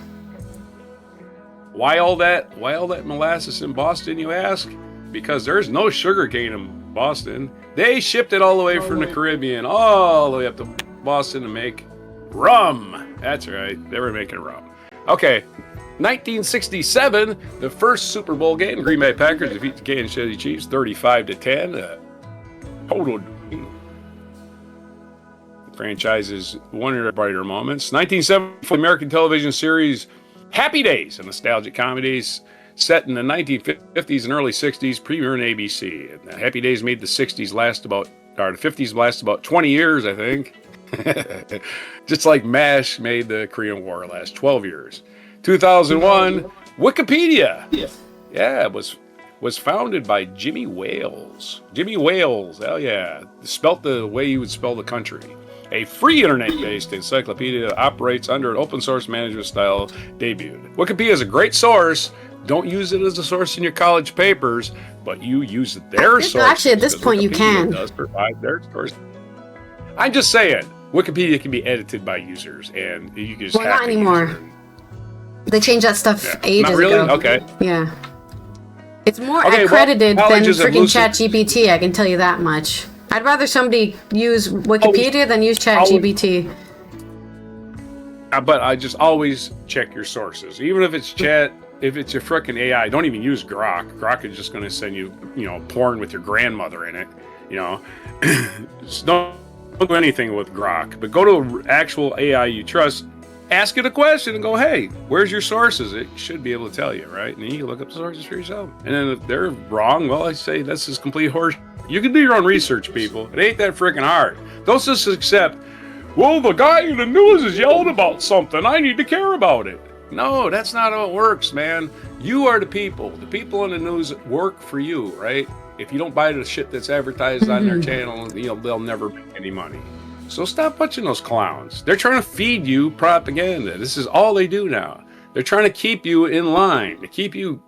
Why all that molasses in Boston, you ask? Because there's no sugar cane in Boston. They shipped it all the way from the Caribbean, all the way up to Boston to make rum. That's right, they were making rum. Okay, 1967, the first Super Bowl game, Green Bay Packers defeat the Kansas City Chiefs 35-10. Total franchise's one of their brighter moments. 1970, American television series Happy Days, a nostalgic comedies set in the 1950s and early 60s, premiere on ABC. And Happy Days made the 50s last about 20 years, I think. Just like MASH made the Korean War last 12 years. 2001, Wikipedia. Yeah, it was founded by Jimmy Wales. Jimmy Wales, hell yeah. Spelt the way you would spell the country. A free internet-based encyclopedia that operates under an open-source management style debuted. Wikipedia is a great source. Don't use it as a source in your college papers, but you use their source. Actually, at this point, you can. Does provide their source. I'm just saying, Wikipedia can be edited by users, and you can just not anymore. They changed that stuff ages not really? ago. Okay. Yeah. It's more accredited than freaking ChatGPT, I can tell you that much. I'd rather somebody use Wikipedia than use ChatGPT. But I just always check your sources. Even if it's if it's your frickin' AI, don't even use Grok. Grok is just going to send you, porn with your grandmother in it, Just don't do anything with Grok. But go to actual AI you trust, ask it a question and go, hey, where's your sources? It should be able to tell you, right? And then you can look up the sources for yourself. And then if they're wrong, well, I say this is complete horse. You can do your own research, people. It ain't that freaking hard. Don't just accept, well, the guy in the news is yelling about something. I need to care about it. No, that's not how it works, man. You are the people. The people in the news work for you, right? If you don't buy the shit that's advertised on their channel, they'll never make any money. So stop punching those clowns. They're trying to feed you propaganda. This is all they do now. They're trying to keep you in line, to keep you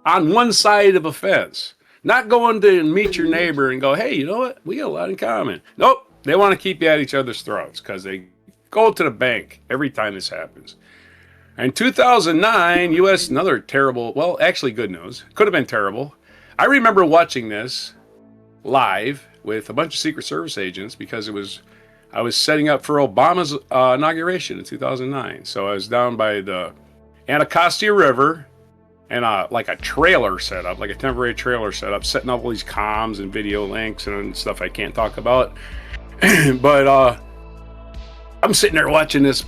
on one side of a fence. Not going to meet your neighbor and go, hey, you know what? We got a lot in common. Nope. They want to keep you at each other's throats because they go to the bank every time this happens. In 2009, U.S., another terrible, well, actually good news. Could have been terrible. I remember watching this live with a bunch of Secret Service agents because I was setting up for Obama's inauguration in 2009. So I was down by the Anacostia River and like a trailer set up, like a temporary trailer set up, setting up all these comms and video links and stuff I can't talk about. But I'm sitting there watching this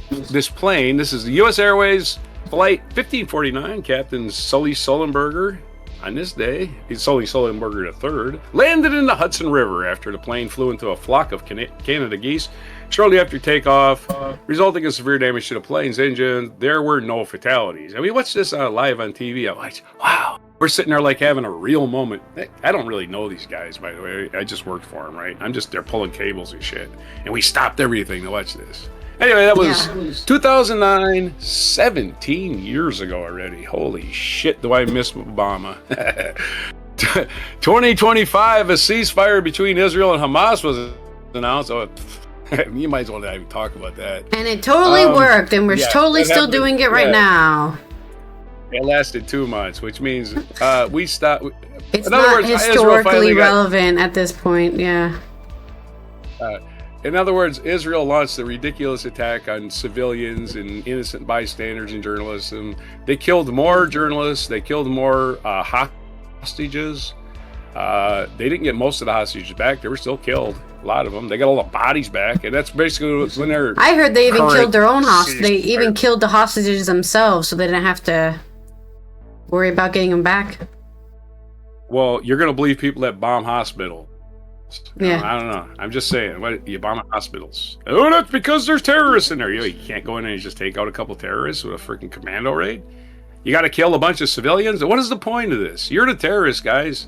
plane. This is the U.S. Airways Flight 1549, Captain Sully Sullenberger. On this day, Sully Sullenberger III landed in the Hudson River after the plane flew into a flock of Canada geese. Shortly after takeoff, resulting in severe damage to the plane's engine, there were no fatalities. I mean, what's this live on TV? I'm like, wow. We're sitting there like having a real moment. I don't really know these guys, by the way. I just worked for them, right? I'm just there pulling cables and shit. And we stopped everything to watch this. Anyway, that was 2009, 17 years ago already. Holy shit, do I miss Obama. 2025, a ceasefire between Israel and Hamas was announced. Oh, you might as well not even talk about that. And it totally worked, and we're totally still doing it right now. It lasted 2 months, which means we stopped. It's not historically relevant at this point, yeah. In other words, Israel launched a ridiculous attack on civilians and innocent bystanders and journalists, and they killed more journalists, they killed more hostages. They didn't get most of the hostages back. They were still killed. A lot of them. They got all the bodies back, and that's basically when they're. I heard they even killed their own hostages. They even killed the hostages themselves, so they didn't have to worry about getting them back. Well, you're gonna believe people that bomb hospitals. Yeah. I don't know. I'm just saying. What, you bomb hospitals? Oh, that's because there's terrorists in there. You can't go in and just take out a couple terrorists with a freaking commando raid. You got to kill a bunch of civilians. What is the point of this? You're the terrorists, guys.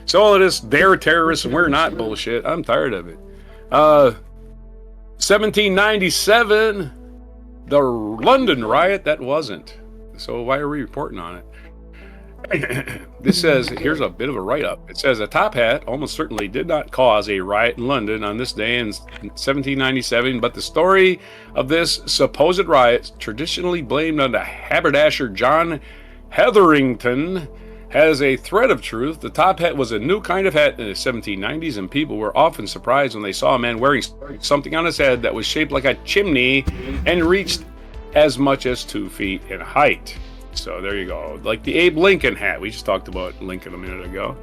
So all of this, they're terrorists and we're not bullshit. I'm tired of it. 1797, the London riot, that wasn't. So why are we reporting on it? This says, here's a bit of a write-up. It says, a top hat almost certainly did not cause a riot in London on this day in 1797, but the story of this supposed riot, traditionally blamed on the haberdasher John Hetherington, has a thread of truth. The top hat was a new kind of hat in the 1790s, and people were often surprised when they saw a man wearing something on his head that was shaped like a chimney and reached as much as 2 feet in height. So there you go. Like the Abe Lincoln hat. We just talked about Lincoln a minute ago.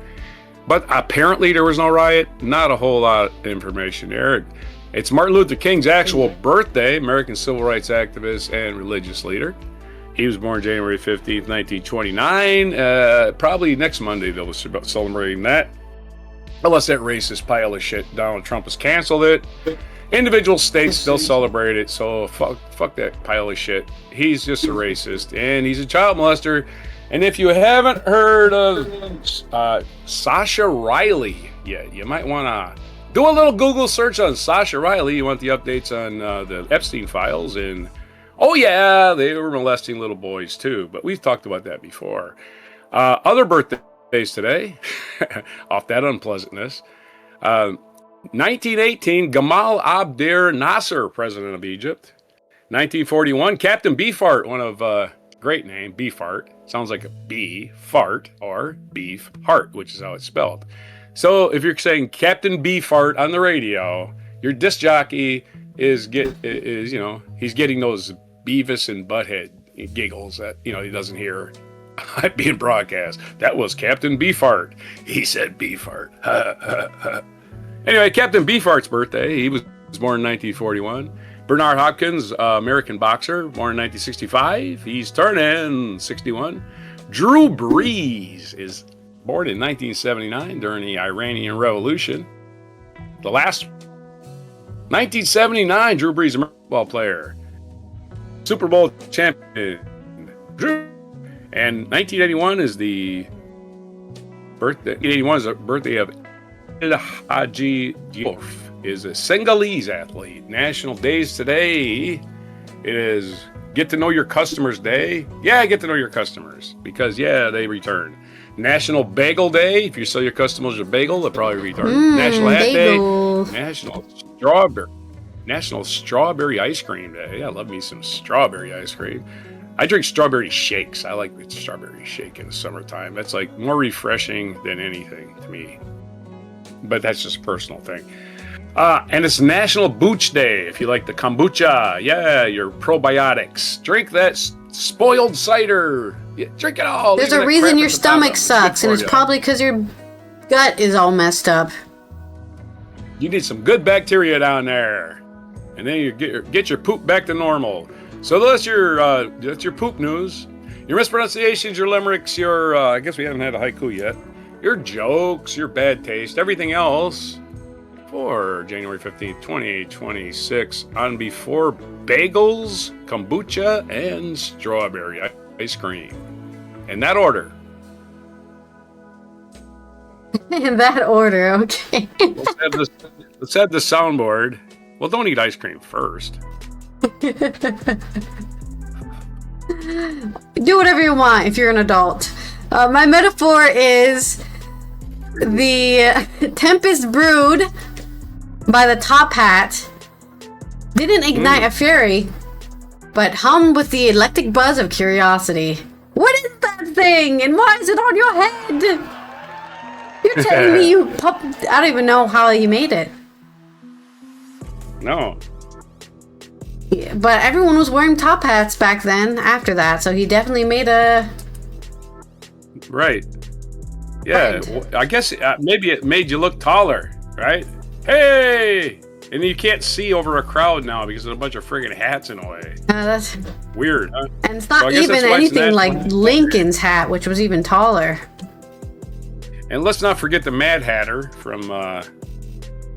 But apparently there was no riot. Not a whole lot of information there. It's Martin Luther King's actual birthday, American civil rights activist and religious leader. He was born January 15th, 1929. Probably next Monday they'll be celebrating that. Unless that racist pile of shit, Donald Trump has canceled it. Individual states still celebrate it, so fuck that pile of shit. He's just a racist, and he's a child molester. And if you haven't heard of Sasha Riley yet, you might want to do a little Google search on Sasha Riley. You want the updates on the Epstein files, and oh yeah, they were molesting little boys too, but we've talked about that before. Other birthdays today, off that unpleasantness. 1918, Gamal Abdel Nasser, president of Egypt. 1941, Captain Beefheart, one of great name, Beefheart. Sounds like a bee, fart, or beef heart, which is how it's spelled. So if you're saying Captain Beefheart on the radio, your disc jockey is he's getting those Beavis and Butthead giggles that he doesn't hear being broadcast. That was Captain Beefheart. He said Beefheart. Anyway, Captain Beefheart's birthday. He was born in 1941. Bernard Hopkins, American boxer, born in 1965. He's turning 61. Drew Brees is born in 1979 during the Iranian Revolution. The last 1979, Drew Brees, American football player, Super Bowl champion. Drew. And 1981 is the birthday. 1981 is the birthday of Haji Diouf, is a Senegalese athlete. National days today. It is Get to Know Your Customers Day. Yeah, get to know your customers because they return. National Bagel Day. If you sell your customers a bagel, they'll probably return. National Hat bagel. Day. National Strawberry Ice Cream Day. I love me some strawberry ice cream. I drink strawberry shakes. I like the strawberry shake in the summertime. That's like more refreshing than anything to me. But that's just a personal thing. And it's National Booch Day. If you like the kombucha, your probiotics. Drink that spoiled cider. Drink it all. There's a reason your stomach sucks, and it's probably because your gut is all messed up. You need some good bacteria down there. And then you get your poop back to normal. So that's your poop news. Your mispronunciations, your limericks, your, I guess we haven't had a haiku yet. Your jokes, your bad taste, everything else for January 15th, 2026 on Before Bagels, Kombucha, and Strawberry Ice Cream. In that order. In that order, okay. Let's have the soundboard. Well, don't eat ice cream first. Do whatever you want if you're an adult. My metaphor is the tempest brewed by the top hat didn't ignite a fury, but hummed with the electric buzz of curiosity. What is that thing, and why is it on your head? You're telling me I don't even know how you made it. No. Yeah, but everyone was wearing top hats back then after that, so he definitely made a... Right. Yeah, I guess maybe it made you look taller, right? Hey! And you can't see over a crowd now because there's a bunch of friggin' hats in a way. That's Weird, huh? And it's not even anything like Lincoln's hat, which was even taller. And let's not forget the Mad Hatter from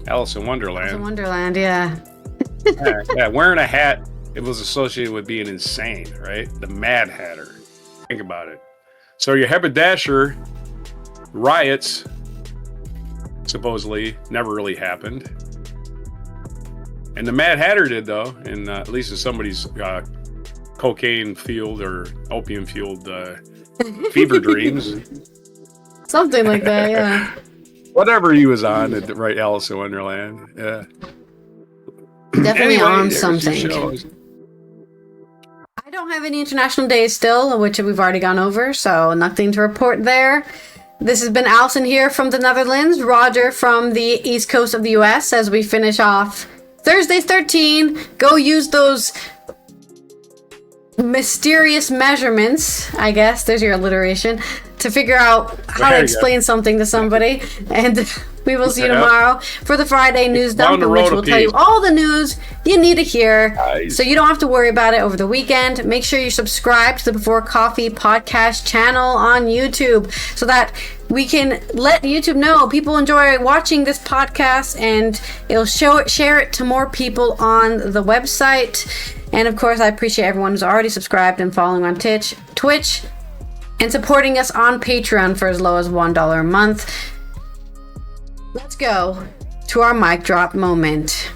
Alice in Wonderland. Alice in Wonderland, yeah. Yeah, wearing a hat, it was associated with being insane, right? The Mad Hatter. Think about it. So your haberdasher riots supposedly never really happened. And the Mad Hatter did, though, and at least in somebody's cocaine fueled or opium fueled fever dreams. Something like that, yeah. Whatever he was on at the right Alice in Wonderland. Yeah. Definitely Anyway, on there's something. your shows. I don't have any international days still, which we've already gone over, so nothing to report there. This has been Alison here from the Netherlands, Roger from the East Coast of the US as we finish off Thursday's 13. Go use those mysterious measurements, I guess, there's your alliteration, to figure out how to explain something to somebody. And we will see you tomorrow for the Friday news dump, in which we'll tell you all the news you need to hear. So you don't have to worry about it over the weekend. Make sure you subscribe to the Before Coffee podcast channel on YouTube so that we can let YouTube know people enjoy watching this podcast, and it'll share it to more people on the website. And of course, I appreciate everyone who's already subscribed and following on Twitch and supporting us on Patreon for as low as $1 a month. Let's go to our mic drop moment.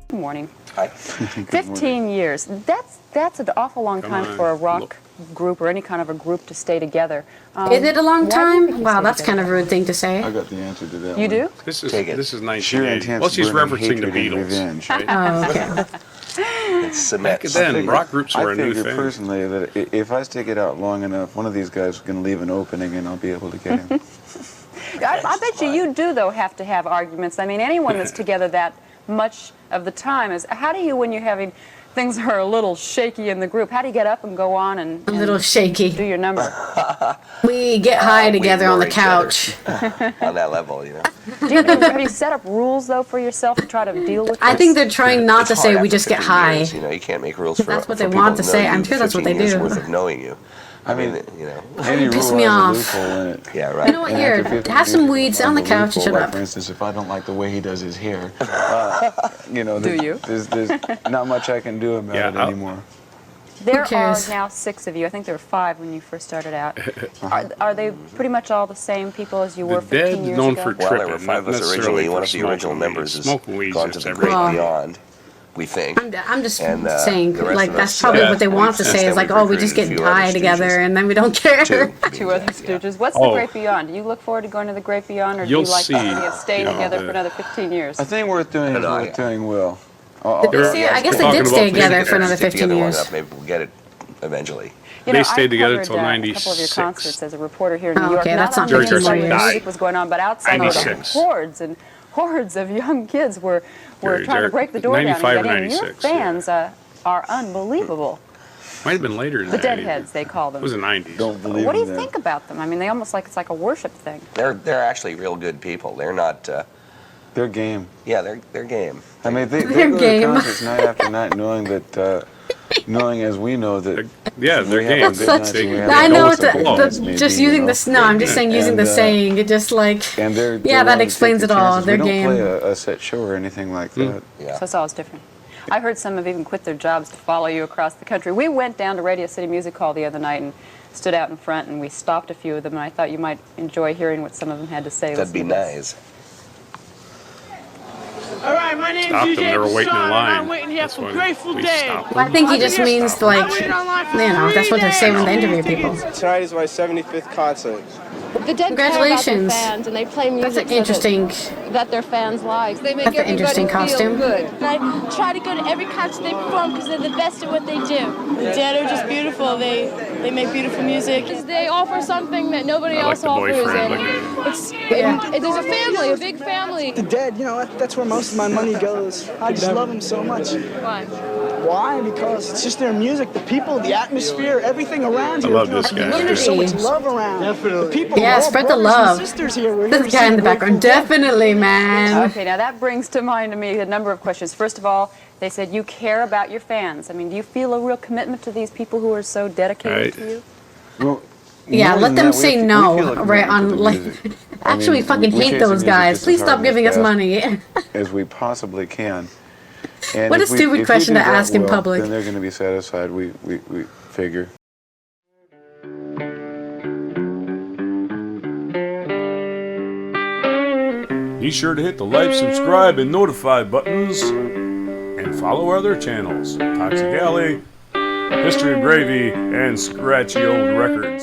Good morning. Hi. 15 years. That's an awful long time for a rock group or any kind of a group to stay together. Is it a long time? Wow, that's kind of a rude thing to say. I got the answer to that. You one. do? This is 1980. Sheer intense Well, she's burning referencing the hatred and Beatles. revenge. Right? Oh, okay. It cements. Back then, rock groups were I a new figure thing. personally that if I stick it out long enough, one of these guys is going to leave an opening and I'll be able to get him. I bet you do, though, have to have arguments. I mean, anyone that's together that much of the time is, how do you, when you're having things are a little shaky in the group, how do you get up and go on and A little shaky. do your number? We get high together on the ignore each other. couch. On that level, you know. Have you set up rules, though, for yourself to try to deal with this? I think they're trying not to It's say hard we after just get 15 high. years, you know, you can't make rules for That's what for they people want to who say. know I'm you sure that's what 15 they years do. worth of knowing you. I mean, you know. Any rule Piss me has off. a loophole in it. Yeah, right. You know what? And Here, after 15 have some years, weed, sit on the there's couch and loophole. shut Like, up. for instance, if I don't like the way he does his hair, you know, Do you? there's not much I can do about it anymore. There are cares? now 6 of you. I think there were 5 when you first started out. Are they pretty much all the same people as you were The 15 dead years known ago? for Well, there were tripping, 5 not of us necessarily originally. One for of the original smoking members weed. has Smoking weed's gone to just the everything. great Well, beyond, we think. I'm just And, saying, the rest like, of that's us, probably yeah, what they want to since say then is like, we've oh, we just recruited get a few other high together stooges. and then we don't care. 2 other stooges. What's the Oh. Great Beyond? Do you look forward to going to the Great Beyond, or do You'll you like see, the idea of staying you know, together the- for another 15 years? I think worth doing is No, worth doing well. Did they stay- I guess they talking did stay about together physical for another Stick 15 together long years. enough, maybe we'll get it eventually. You They know, stayed I together covered, till a couple of your 96. concerts as a reporter here in New Oh, York. okay, that's not only 15 inside years. where the music was going on, but outside where the 96. hordes and hordes of young kids were trying to Derek, break the door down 95 and or get in. Your 96, yeah. fans are unbelievable. Might have been later than The that. Deadheads, they call It them. was the 90s. Don't believe What do you in them. think about them? I mean, they almost like it's like a worship thing. They're actually real good people. They're not. They're game. Yeah, they're game. I mean, they They're go game. to concerts night after night knowing that, knowing as we know that Yeah, they're we have game. a That's good such. night, so we have I a know good it's night, the- as may just be, you using know? this. No, I'm just saying using And, the saying. It just like. And they're Yeah, that willing to explains take it the all. chances. Their we don't game. play a set show or anything like that. Yeah. So it's always different. I heard some have even quit their jobs to follow you across the country. We went down to Radio City Music Hall the other night and stood out in front, and we stopped a few of them, and I thought you might enjoy hearing what some of them had to say. That'd be Listen to this. nice. All right, my name's Stopped them, DJ they were waiting in Bassan, and line. I'm waiting here That's for when Grateful we Dead. stopped Well, I think he just means like, I waited online for you know, that's what they say when they 3 interview days. people. Tonight is my 75th concert. The Dead Congratulations. care about their fans, and they play That's music an interesting. that their fans like. They make That's an interesting costume. good. And I try to go to every concert they perform because they're the best at what they do. The Dead are just beautiful. They make beautiful music. They offer something that nobody I like else the offers. boyfriend. And Look at it's, and there's a family, a big family. The Dead, you know, that's where most of my money goes. I just love them so much. Why? Why? Because it's just their music, the people, the atmosphere, everything around here. I love this guy. There's so much love around. Definitely. The people, Yeah, we're all spread the brothers love. and sisters here. We're This here to guy in see the background, grateful. definitely, man. Okay, now that brings to mind to me a number of questions. First of all, they said you care about your fans. I mean, do you feel a real commitment to these people who are so dedicated to you? Well, Yeah, more let than them that, say we no, feel a right? commitment On to the like, music. actually, I mean, fucking we hate chase the those music guys. just Please as stop hard and giving as us fast money. as we possibly can. And What a if we- stupid if we question do to that ask in well, public. Then they're going to be satisfied. We figure. Be sure to hit the like, subscribe, and notify buttons, and follow our other channels, Toxic Alley, History of Gravy, and Scratchy Old Records.